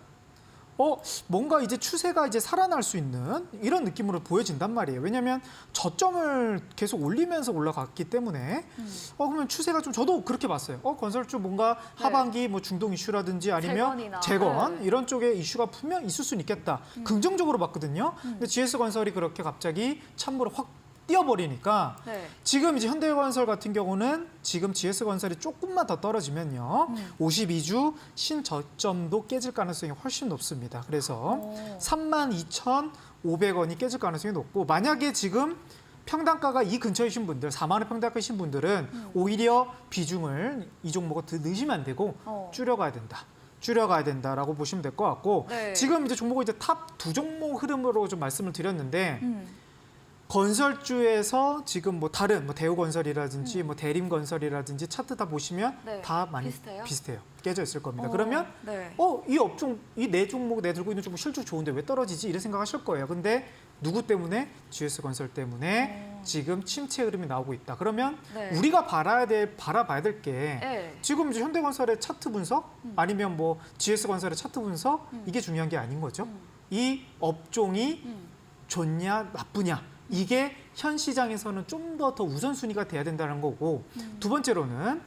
뭔가 이제 추세가 이제 살아날 수 있는 이런 느낌으로 보여진단 말이에요. 왜냐하면 저점을 계속 올리면서 올라갔기 때문에 그러면 추세가 좀 저도 그렇게 봤어요. 건설주 뭔가 하반기 뭐 중동 이슈라든지 아니면 재건이나. 재건 네. 이런 쪽에 이슈가 분명 있을 수는 있겠다. 긍정적으로 봤거든요. 근데 GS건설이 그렇게 갑자기 찬물을 확 뛰어버리니까 네. 지금 이제 현대건설 같은 경우는 지금 GS건설이 조금만 더 떨어지면요. 52주 신저점도 깨질 가능성이 훨씬 높습니다. 그래서 32,500원이 깨질 가능성이 높고 만약에 지금 평단가가 이 근처이신 분들, 4만 원 평단가이신 분들은 오히려 비중을 이 종목을 더 넣으시면 안 되고 줄여가야 된다. 줄여가야 된다라고 보시면 될 것 같고 네. 지금 이제 종목을 이제 탑 두 종목 흐름으로 좀 말씀을 드렸는데 건설주에서 지금 뭐 다른 뭐 대우건설이라든지 뭐 대림건설이라든지 차트 다 보시면 네. 다 많이 비슷해요? 비슷해요. 깨져 있을 겁니다. 그러면 네. 이 업종 이 네 종목 내 들고 있는 종목 실적 좋은데 왜 떨어지지 이런 생각하실 거예요. 근데 누구 때문에 GS건설 때문에 지금 침체 흐름이 나오고 있다. 그러면 네. 우리가 바라봐야 될 게 네. 지금 이제 현대건설의 차트 분석 아니면 뭐 GS건설의 차트 분석 이게 중요한 게 아닌 거죠. 이 업종이 좋냐 나쁘냐 이게 현 시장에서는 좀 더 우선순위가 돼야 된다는 거고 두 번째로는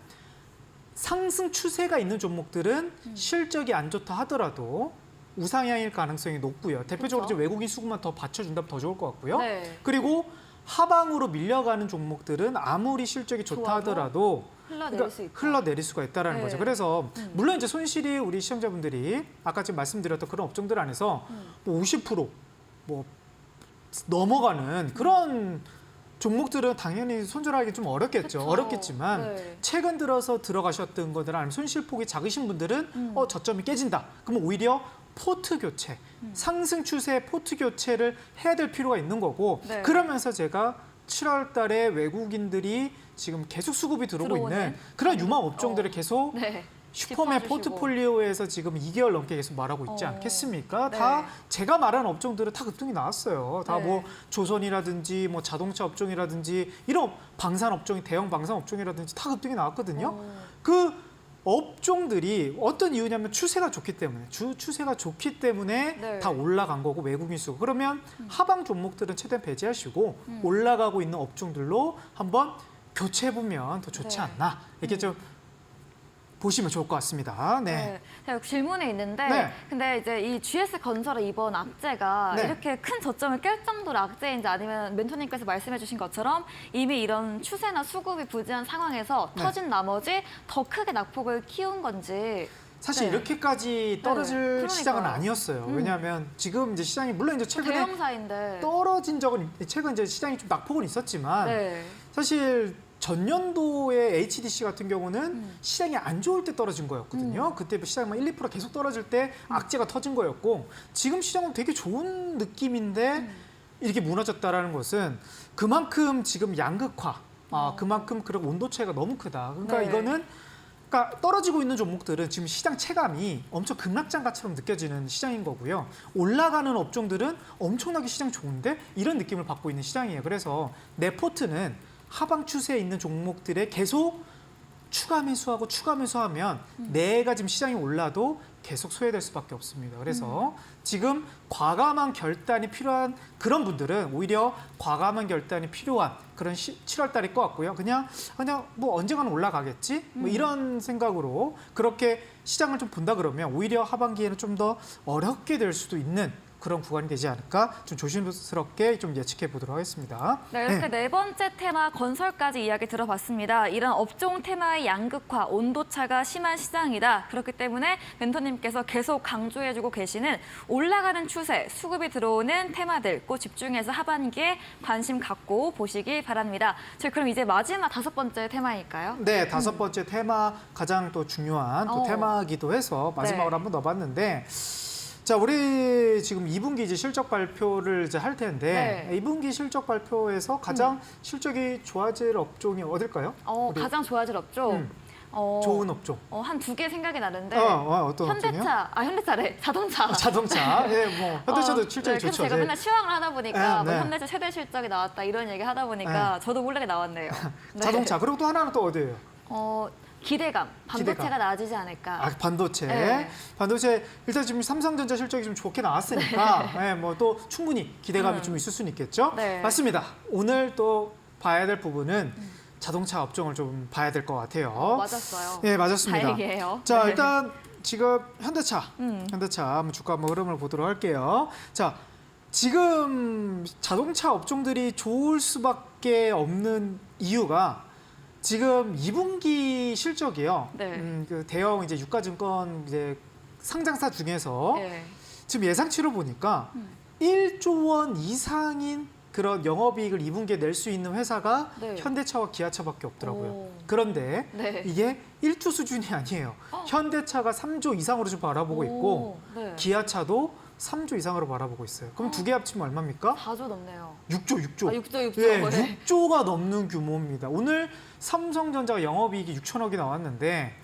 상승 추세가 있는 종목들은 실적이 안 좋다 하더라도 우상향일 가능성이 높고요. 대표적으로 그렇죠. 이제 외국인 수급만 더 받쳐준다면 더 좋을 것 같고요. 네. 그리고 하방으로 밀려가는 종목들은 아무리 실적이 좋다 좋아도 하더라도 흘러내릴 수 있다. 흘러내릴 수가 있다라는 네. 거죠. 그래서 물론 이제 손실이 우리 시청자분들이 아까 지금 말씀드렸던 그런 업종들 안에서 뭐 50%, 뭐 넘어가는 그런 종목들은 당연히 손절하기 좀 어렵겠죠. 그쵸. 어렵겠지만 네. 최근 들어서 들어가셨던 것들 아니면 손실폭이 작으신 분들은 저점이 깨진다. 그러면 오히려 포트 교체, 상승 추세 포트 교체를 해야 될 필요가 있는 거고 네. 그러면서 제가 7월 달에 외국인들이 지금 계속 수급이 들어오고 들어오는? 있는 그런 유망 업종들을 계속 네. 슈퍼맨 짚어주시고. 포트폴리오에서 지금 2개월 넘게 계속 말하고 있지 않겠습니까? 네. 다 제가 말한 업종들은 다 급등이 나왔어요. 다 네. 뭐 조선이라든지 뭐 자동차 업종이라든지 이런 방산 업종이 대형 방산 업종이라든지 다 급등이 나왔거든요. 그 업종들이 어떤 이유냐면 추세가 좋기 때문에 추세가 좋기 때문에 네. 다 올라간 거고 외국인 수고 그러면 하방 종목들은 최대한 배제하시고 올라가고 있는 업종들로 한번 교체해 보면 더 좋지 네. 않나 이렇게 좀 보시면 좋을 것 같습니다. 네. 네. 제가 질문이 있는데, 네. 근데 이제 이 GS건설의 이번 악재가 네. 이렇게 큰 저점을 깰 정도로 악재인지 아니면 멘토님께서 말씀해주신 것처럼 이미 이런 추세나 수급이 부진한 상황에서 네. 터진 나머지 더 크게 낙폭을 키운 건지. 사실 네. 이렇게까지 떨어질 그러니까요. 시장은 아니었어요. 왜냐하면 지금 이제 시장이 물론 이제 최근에 대형사인데. 떨어진 적은 최근 이제 시장이 좀 낙폭은 있었지만 네. 사실 전년도에 HDC 같은 경우는 시장이 안 좋을 때 떨어진 거였거든요. 그때 시장만 1, 2% 계속 떨어질 때 악재가 터진 거였고 지금 시장은 되게 좋은 느낌인데 이렇게 무너졌다라는 것은 그만큼 지금 양극화, 그만큼 그런 온도 차이가 너무 크다. 그러니까 네. 이거는 그러니까 떨어지고 있는 종목들은 지금 시장 체감이 엄청 급락장가처럼 느껴지는 시장인 거고요. 올라가는 업종들은 엄청나게 시장 좋은데 이런 느낌을 받고 있는 시장이에요. 그래서 내 포트는 하방 추세에 있는 종목들에 계속 추가 매수하면 내가 지금 시장이 올라도 계속 소외될 수밖에 없습니다. 그래서 지금 과감한 결단이 필요한 그런 분들은 오히려 과감한 결단이 필요한 그런 7월 달일 것 같고요. 그냥 뭐 언젠가는 올라가겠지? 뭐 이런 생각으로 그렇게 시장을 좀 본다 그러면 오히려 하반기에는 좀 더 어렵게 될 수도 있는 그런 구간이 되지 않을까 좀 조심스럽게 좀 예측해 보도록 하겠습니다. 네, 이렇게 네 번째 테마 건설까지 이야기 들어봤습니다. 이런 업종 테마의 양극화, 온도차가 심한 시장이다. 그렇기 때문에 멘토님께서 계속 강조해주고 계시는 올라가는 추세, 수급이 들어오는 테마들 꼭 집중해서 하반기에 관심 갖고 보시기 바랍니다. 저희 그럼 이제 마지막 5번째 테마일까요? 네, 5번째 테마 가장 또 중요한 또 테마기도 해서 마지막으로 네. 한번 넣어봤는데 자, 우리 지금 2분기 이제 실적 발표를 이제 할 텐데 네. 2분기 실적 발표에서 가장 실적이 좋아질 업종이 어딜까요? 우리 가장 좋아질 업종. 좋은 업종. 한 2개 생각이 나는데 어떤 업종이요? 현대차래, 자동차. 자동차. 예, 뭐 현대차도 실적이 그래서 좋죠. 제가 맨날 시황을 하다 보니까 네. 뭐 현대차 최대 실적이 나왔다 이런 얘기 하다 보니까 저도 모르게 나왔네요. 네. 자동차. 그리고 또 하나는 또 어디예요? 기대감, 반도체가 기대감. 나아지지 않을까. 반도체. 네. 반도체 일단 지금 삼성전자 실적이 좀 좋게 나왔으니까 예, 뭐 또 충분히 기대감이 좀 있을 수는 있겠죠. 네. 맞습니다. 오늘 또 봐야 될 부분은 자동차 업종을 좀 봐야 될 것 같아요. 맞았어요. 예, 맞았습니다. 다행이에요. 자, 네. 일단 지금 현대차 한번 주가 한번 흐름을 보도록 할게요. 자, 지금 자동차 업종들이 좋을 수밖에 없는 이유가 지금 2분기 실적이요. 네. 그 대형 이제 유가증권 이제 상장사 중에서 네. 지금 예상치로 보니까 1조 원 이상인 그런 영업이익을 2분기에 낼 수 있는 회사가 네. 현대차와 기아차밖에 없더라고요. 오. 그런데 네. 이게 1조 수준이 아니에요. 현대차가 3조 이상으로 지금 바라보고 있고 네. 기아차도 3조 이상으로 바라보고 있어요. 그럼 두 개 합치면 얼마입니까? 4조 넘네요. 6조. 6조. 예, 네. 6조가 넘는 규모입니다. 오늘 삼성전자가 영업이익이 6천억이 나왔는데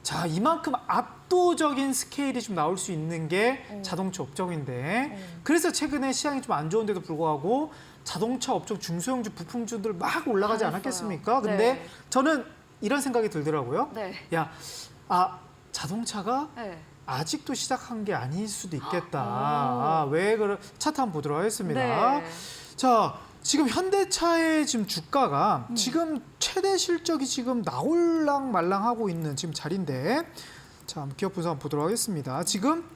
자, 이만큼 압도적인 스케일이 좀 나올 수 있는 게 자동차 업종인데 그래서 최근에 시장이 좀 안 좋은데도 불구하고 자동차 업종 중소형주 부품주들 막 올라가지 잘했어요. 않았겠습니까? 근데 네. 저는 이런 생각이 들더라고요. 네. 자동차가 네. 아직도 시작한 게 아닐 수도 있겠다. 왜 그런 차트 한번 보도록 하겠습니다. 네. 자, 지금 현대차의 지금 주가가 지금 최대 실적이 지금 나올랑 말랑하고 있는 지금 자리인데 자, 한번 기업 분석 한번 보도록 하겠습니다. 지금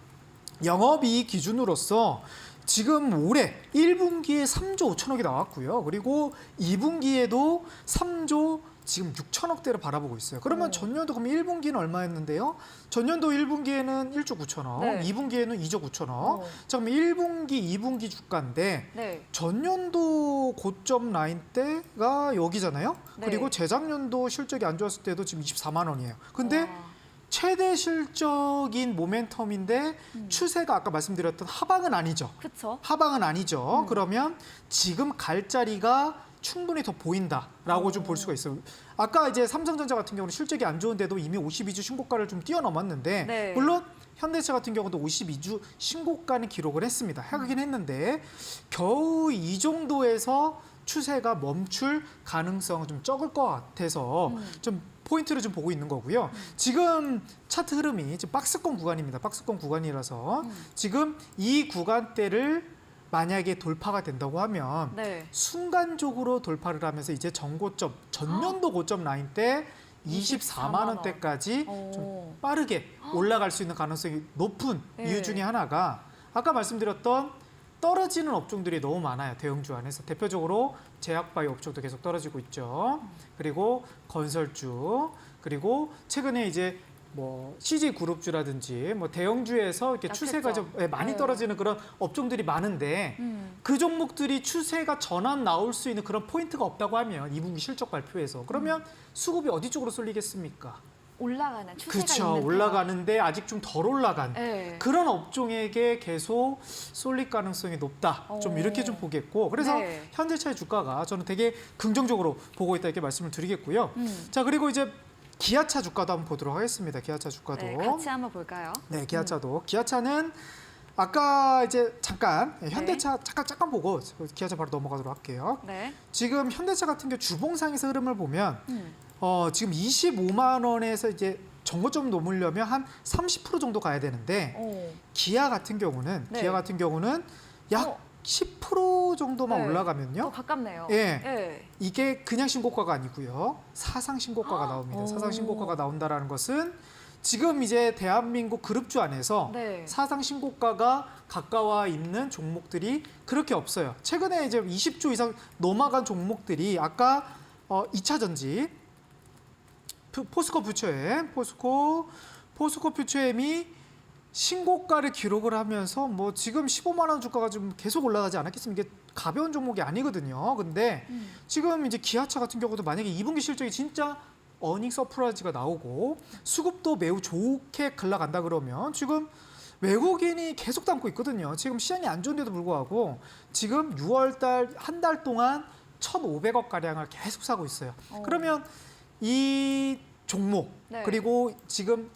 영업이익 기준으로서 지금 올해 1분기에 3조 5천억이 나왔고요. 그리고 2분기에도 3조 지금 6천억대를 바라보고 있어요. 그러면 전년도 그럼 1분기는 얼마였는데요? 전년도 1분기에는 1조 9천억, 네. 2분기에는 2조 9천억. 자, 그럼 1분기, 2분기 주가인데 네. 전년도 고점 라인 때가 여기잖아요. 네. 그리고 재작년도 실적이 안 좋았을 때도 지금 24만 원이에요. 근데 와. 최대 실적인 모멘텀인데 추세가 아까 말씀드렸던 하방은 아니죠. 그쵸? 하방은 아니죠. 그러면 지금 갈 자리가 충분히 더 보인다라고 좀 볼 수가 있어요. 아까 이제 삼성전자 같은 경우는 실적이 안 좋은데도 이미 52주 신고가를 좀 뛰어넘었는데 네. 물론 현대차 같은 경우도 52주 신고가는 기록을 했습니다. 하긴 했는데 겨우 이 정도에서 추세가 멈출 가능성은 좀 적을 것 같아서 좀 포인트를 좀 보고 있는 거고요. 지금 차트 흐름이 지금 박스권 구간입니다. 박스권 구간이라서 지금 이 구간대를 만약에 돌파가 된다고 하면 네. 순간적으로 돌파를 하면서 이제 전고점, 전년도 고점 라인 때 24만 원대까지 좀 오. 빠르게 올라갈 수 있는 가능성이 높은 네. 이유 중에 하나가 아까 말씀드렸던 떨어지는 업종들이 너무 많아요. 대형주 안에서. 대표적으로 제약바이오 업종도 계속 떨어지고 있죠. 그리고 건설주, 그리고 최근에 이제 뭐 CJ 그룹주라든지 뭐 대형주에서 이렇게 약했죠. 추세가 좀 많이 네. 떨어지는 그런 업종들이 많은데 그 종목들이 추세가 전환 나올 수 있는 그런 포인트가 없다고 하면 2분기 실적 발표에서 그러면 수급이 어디 쪽으로 쏠리겠습니까? 올라가는 추세가 그렇죠. 있는 올라가는데 아직 좀 덜 올라간 네. 그런 업종에게 계속 쏠릴 가능성이 높다. 좀 오. 이렇게 좀 보겠고 그래서 네. 현대차의 주가가 저는 되게 긍정적으로 보고 있다 이렇게 말씀을 드리겠고요. 자, 그리고 이제 기아차 주가도 한번 보도록 하겠습니다. 기아차 주가도. 네, 같이 한번 볼까요? 네, 기아차도. 기아차는 아까 이제 잠깐 현대차 잠깐 보고 기아차 바로 넘어가도록 할게요. 네. 지금 현대차 같은 경우 주봉상에서 흐름을 보면 음. 지금 25만 원에서 이제 정고점 넘으려면 한 30% 정도 가야 되는데 오. 기아 같은 경우는 네. 약 10% 정도만 네. 올라가면요. 가깝네요. 예. 예. 이게 그냥 신고가가 아니고요. 사상 신고가가 나옵니다. 오. 사상 신고가가 나온다라는 것은 지금 이제 대한민국 그룹주 안에서 네. 사상 신고가가 가까워 있는 종목들이 그렇게 없어요. 최근에 이제 20조 이상 넘어간 종목들이 아까 2차 전지 포스코 퓨처엠, 포스코 퓨처엠이 신고가를 기록을 하면서 뭐 지금 15만 원 주가가 좀 계속 올라가지 않았겠습니까? 이게 가벼운 종목이 아니거든요. 근데 지금 이제 기아차 같은 경우도 만약에 2분기 실적이 진짜 어닝 서프라이즈가 나오고 수급도 매우 좋게 흘러간다 그러면 지금 외국인이 계속 담고 있거든요. 지금 시장이 안 좋은데도 불구하고 지금 6월 달 한 달 동안 1,500억 가량을 계속 사고 있어요. 그러면 이 종목 네. 그리고 지금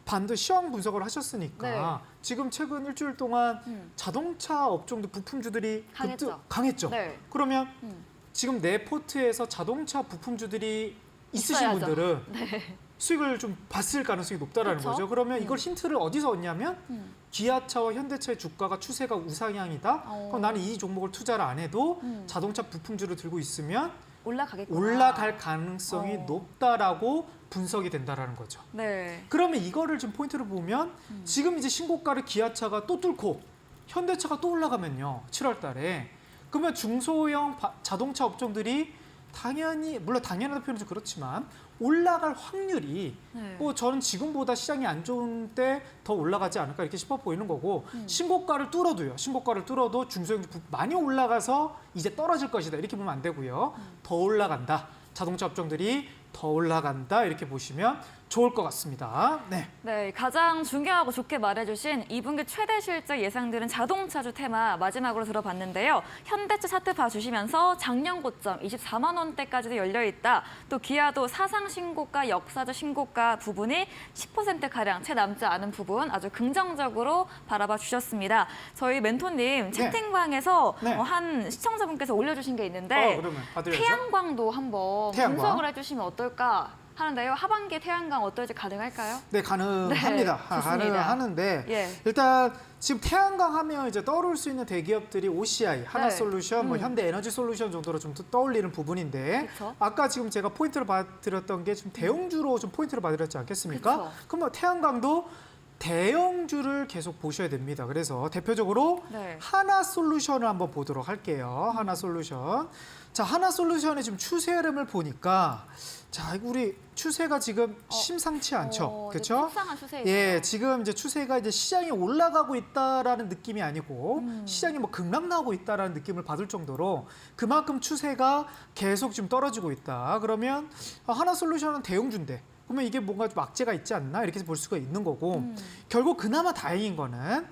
반도 시황 분석을 하셨으니까 네. 지금 최근 일주일 동안 음. 자동차 업종도 부품주들이 강했죠. 강했죠. 네. 그러면 음. 지금 내 포트에서 자동차 부품주들이 있으신 있어야죠. 분들은 네. 수익을 좀 봤을 가능성이 높다라는 그쵸? 거죠. 그러면 이걸 힌트를 어디서 얻냐면 음. 기아차와 현대차의 주가가 추세가 우상향이다. 그럼 나는 이 종목을 투자를 안 해도 음. 자동차 부품주를 들고 있으면 올라가겠구나. 올라갈 가능성이 어. 높다라고 분석이 된다라는 거죠. 네. 그러면 이거를 좀 포인트로 보면 지금 이제 신고가를 기아차가 또 뚫고 현대차가 또 올라가면요. 7월 달에 그러면 중소형 자동차 업종들이 당연히 물론 당연하다는 표현은 좀 그렇지만 올라갈 확률이 네. 저는 지금보다 시장이 안 좋은 때 더 올라가지 않을까 이렇게 싶어 보이는 거고 신고가를 뚫어도요. 신고가를 뚫어도 중소형 많이 올라가서 이제 떨어질 것이다 이렇게 보면 안 되고요. 더 올라간다. 자동차 업종들이 더 올라간다 이렇게 보시면 좋을 것 같습니다. 네. 네, 가장 중요하고 좋게 말해주신 2분기 최대 실적 예상들은 자동차주 테마 마지막으로 들어봤는데요. 현대차 차트 봐주시면서 작년 고점 24만 원대까지도 열려있다. 또 기아도 사상 신고가, 역사적 신고가 부분이 10%가량 채 남지 않은 부분 아주 긍정적으로 바라봐 주셨습니다. 저희 멘토님 채팅방에서 네. 한 시청자분께서 올려주신 게 있는데 그러면 봐드려야죠. 태양광도 한번 태양광. 분석을 해주시면 어떨까 하는데요. 하반기에 태양광 어떨지 가능할까요? 네, 가능합니다. 네, 좋습니다. 가능하는데 예. 일단 지금 태양광 하면 이제 떠오를 수 있는 대기업들이 OCI, 하나솔루션, 뭐 현대에너지솔루션 정도로 좀 떠올리는 부분인데 그쵸. 아까 지금 제가 포인트를 봐드렸던 게 지금 대형주로 좀 포인트를 봐드렸지 않겠습니까? 그쵸. 그럼 뭐 태양광도 대형주를 계속 보셔야 됩니다. 그래서 대표적으로 네. 하나솔루션을 한번 보도록 할게요. 하나솔루션. 자, 하나솔루션의 지금 추세 흐름을 보니까 자, 우리 추세가 지금 심상치 않죠. 그렇죠? 속상한 추세이고요. 예, 지금 이제 추세가 이제 시장이 올라가고 있다라는 느낌이 아니고 시장이 뭐 급락 나고 있다라는 느낌을 받을 정도로 그만큼 추세가 계속 지금 떨어지고 있다. 그러면 하나솔루션은 대형주인데 그러면 이게 뭔가 좀 악재가 있지 않나 이렇게 볼 수가 있는 거고 결국 그나마 다행인 거는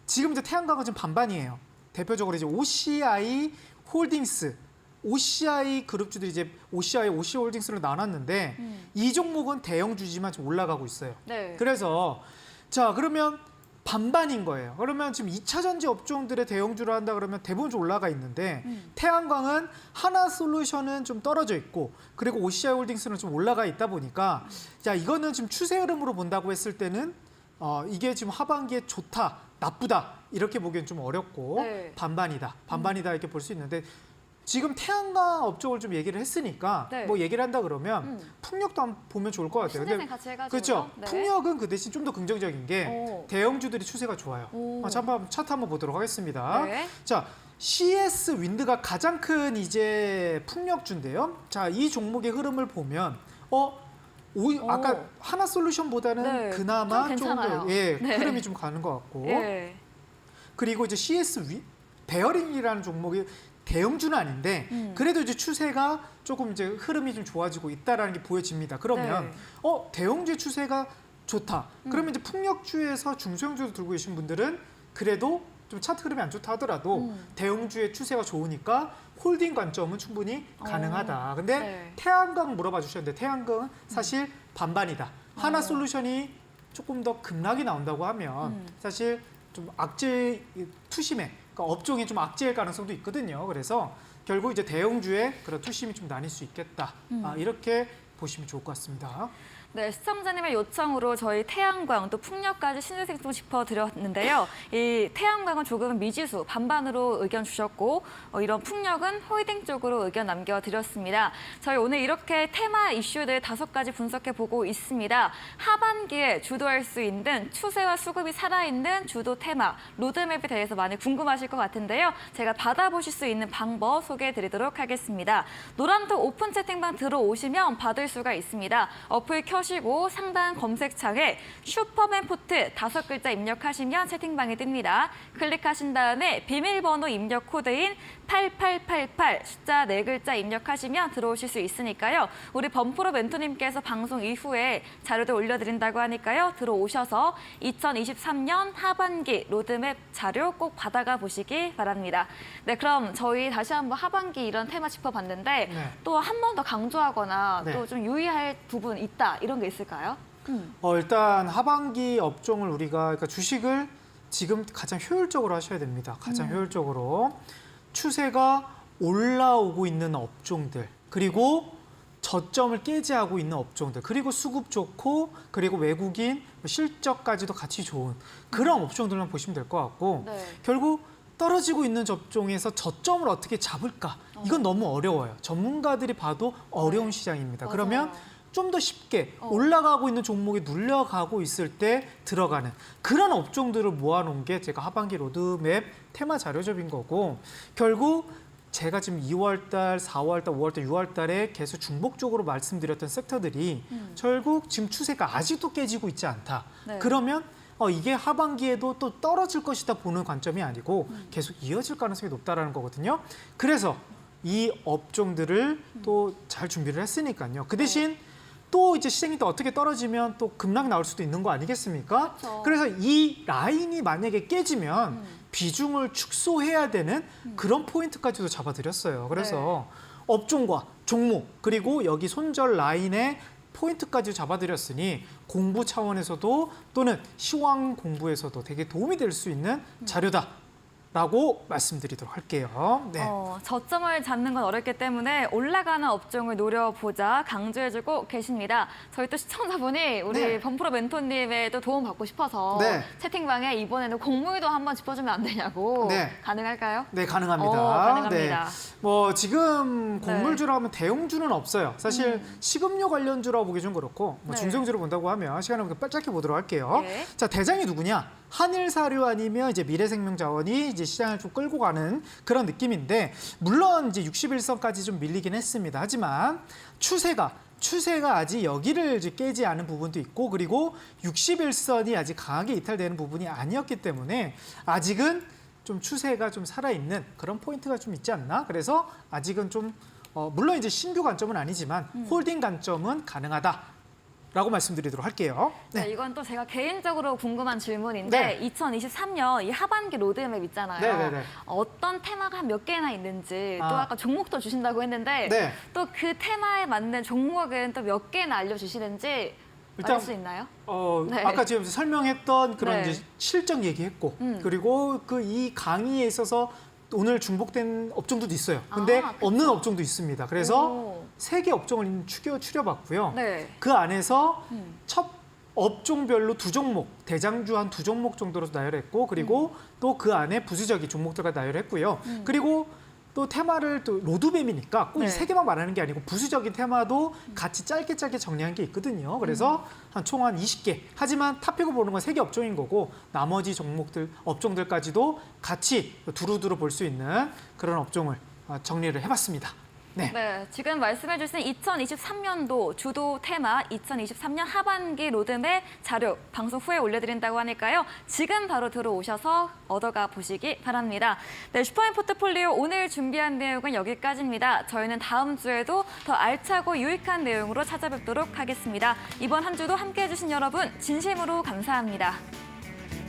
지금 이제 태양광은 지금 반반이에요. 대표적으로 이제 OCI 홀딩스 OCI 그룹주들이 이제 OCI 홀딩스로 나눴는데 이 종목은 대형주지만 좀 올라가고 있어요. 네. 그래서 자 그러면 반반인 거예요. 그러면 지금 2차 전지 업종들의 대형주를 한다 그러면 대부분 좀 올라가 있는데 태양광은 하나솔루션은 좀 떨어져 있고 그리고 OCI 홀딩스는 좀 올라가 있다 보니까 자 이거는 지금 추세 흐름으로 본다고 했을 때는 이게 지금 하반기에 좋다, 나쁘다 이렇게 보기엔 좀 어렵고 네. 반반이다 이렇게 볼 수 있는데 지금 태양광 업종을 좀 얘기를 했으니까 네. 뭐 얘기를 한다 그러면 풍력도 한번 보면 좋을 것 같아요. 신재생 같이 해가지고. 그렇죠. 네. 풍력은 그 대신 좀 더 긍정적인 게 오. 대형주들이 추세가 좋아요. 오. 자, 한번 차트 한번 보도록 하겠습니다. 네. 자, CS 윈드가 가장 큰 이제 풍력주인데요. 자, 이 종목의 흐름을 보면 아까 하나솔루션보다는 네, 그나마 좀 조금 괜찮아요. 더 예, 네. 흐름이 좀 가는 것 같고. 예. 그리고 이제 베어링이라는 종목이 대형주는 아닌데 그래도 이제 추세가 조금 이제 흐름이 좀 좋아지고 있다라는 게 보여집니다. 그러면 네. 대형주의 추세가 좋다. 그러면 이제 풍력주에서 중소형주도 들고 계신 분들은 그래도 좀 차트 흐름이 안 좋다 하더라도 대형주의 추세가 좋으니까 홀딩 관점은 충분히 가능하다. 근데 네. 태양광 물어봐 주셨는데 태양광은 사실 반반이다. 하나솔루션이 조금 더 급락이 나온다고 하면 사실 좀 악재 투심에 그러니까 업종이 좀 악재일 가능성도 있거든요. 그래서 결국 이제 대형주의 그런 투심이 좀 나뉠 수 있겠다. 이렇게 보시면 좋을 것 같습니다. 네, 시청자님의 요청으로 저희 태양광 또 풍력까지 신세색 좀 짚어드렸는데요. 이 태양광은 조금 미지수 반반으로 의견 주셨고 이런 풍력은 홀딩 쪽으로 의견 남겨드렸습니다. 저희 오늘 이렇게 테마 이슈들 5가지 분석해보고 있습니다. 하반기에 주도할 수 있는 추세와 수급이 살아있는 주도 테마, 로드맵에 대해서 많이 궁금하실 것 같은데요. 제가 받아보실 수 있는 방법 소개해드리도록 하겠습니다. 노란톡 오픈 채팅방 들어오시면 받을 수가 있습니다. 어플 켜시고 상단 검색창에 슈퍼맨 포트 5글자 입력하시면 채팅방이 뜹니다. 클릭하신 다음에 비밀번호 입력 코드인 8888 숫자 4글자 입력하시면 들어오실 수 있으니까요. 우리 범프로 멘토님께서 방송 이후에 자료도 올려드린다고 하니까요. 들어오셔서 2023년 하반기 로드맵 자료 꼭 받아가 보시기 바랍니다. 네, 그럼 저희 다시 한번 하반기 이런 테마 짚어봤는데 네. 또 한 번 더 강조하거나 네. 또 좀 유의할 부분 있다 이런 게 있을까요? 일단 하반기 업종을 우리가 그러니까 주식을 지금 가장 효율적으로 하셔야 됩니다. 가장 효율적으로 추세가 올라오고 있는 업종들 그리고 저점을 깨지하고 있는 업종들 그리고 수급 좋고 그리고 외국인 실적까지도 같이 좋은 그런 업종들만 보시면 될 것 같고 네. 결국 떨어지고 있는 접종에서 저점을 어떻게 잡을까 이건 너무 어려워요. 전문가들이 봐도 어려운 시장입니다. 맞아요. 그러면 좀 더 쉽게 올라가고 있는 종목이 눌려가고 있을 때 들어가는 그런 업종들을 모아놓은 게 제가 하반기 로드맵 테마 자료집인 거고 결국 제가 지금 2월달, 4월달, 5월달, 6월달에 계속 중복적으로 말씀드렸던 섹터들이 결국 지금 추세가 아직도 깨지고 있지 않다. 네. 그러면 이게 하반기에도 또 떨어질 것이다 보는 관점이 아니고 계속 이어질 가능성이 높다라는 거거든요. 그래서 이 업종들을 또 잘 준비를 했으니까요. 그 대신 또 이제 시장이 또 어떻게 떨어지면 또 급락이 나올 수도 있는 거 아니겠습니까? 그렇죠. 그래서 이 라인이 만약에 깨지면 비중을 축소해야 되는 그런 포인트까지도 잡아드렸어요. 그래서 업종과 종목 그리고 여기 손절 라인의 포인트까지 잡아드렸으니 공부 차원에서도 또는 시황 공부에서도 되게 도움이 될 수 있는 자료다라고 말씀드리도록 할게요. 네. 저점을 잡는 건 어렵기 때문에 올라가는 업종을 노려보자 강조해주고 계십니다. 저희 또 시청자분이 우리 네. 범프로 멘토님의 또 도움 받고 싶어서 네. 채팅방에 이번에는 곡물도 한번 짚어주면 안 되냐고 네. 가능할까요? 네, 가능합니다. 가능합니다. 뭐 지금 네. 곡물주라고 하면 대형주는 없어요. 사실 식음료 관련주라고 보기 좀 그렇고 뭐 네. 중성주로 본다고 하면 시간을 짧게 보도록 할게요. 네. 자, 대장이 누구냐? 한일사료 아니면 이제 미래생명자원이 이제 시장을 좀 끌고 가는 그런 느낌인데 물론 이제 61선까지 좀 밀리긴 했습니다. 하지만 추세가 아직 여기를 이제 깨지 않은 부분도 있고 그리고 61선이 아직 강하게 이탈되는 부분이 아니었기 때문에 아직은 좀 추세가 좀 살아있는 그런 포인트가 좀 있지 않나? 그래서 아직은 좀 물론 이제 신규 관점은 아니지만 홀딩 관점은 가능하다. 라고 말씀드리도록 할게요. 네, 이건 또 제가 개인적으로 궁금한 질문인데 네. 2023년 이 하반기 로드맵 있잖아요. 네네네. 어떤 테마가 한 몇 개나 있는지 또 아. 아까 종목도 주신다고 했는데 네. 또 그 테마에 맞는 종목은 또 몇 개나 알려주시는지 일단, 알 수 있나요? 네. 아까 지금 설명했던 그런 네. 이제 실적 얘기했고 그리고 그 이 강의에 있어서 오늘 중복된 업종도 있어요. 근데 그렇죠. 없는 업종도 있습니다. 그래서 오. 3개 업종을 추려봤고요. 네. 그 안에서 첫 업종별로 2종목, 대장주 한 2종목 정도로 나열했고 그리고 또 그 안에 부수적인 종목들과 나열했고요. 그리고 또 테마를 또 로드맵이니까 꼭 이 네. 3개만 말하는 게 아니고 부수적인 테마도 같이 짧게 정리한 게 있거든요. 그래서 총 한 20개. 하지만 탑픽을 보는 건 3개 업종인 거고 나머지 업종들까지도 같이 두루두루 볼 수 있는 그런 업종을 정리를 해봤습니다. 네. 네, 지금 말씀해주신 2023년도 주도 테마 2023년 하반기 로드맵 자료 방송 후에 올려드린다고 하니까요. 지금 바로 들어오셔서 얻어가 보시기 바랍니다. 네, 슈퍼맨 포트폴리오 오늘 준비한 내용은 여기까지입니다. 저희는 다음 주에도 더 알차고 유익한 내용으로 찾아뵙도록 하겠습니다. 이번 한 주도 함께해 주신 여러분 진심으로 감사합니다.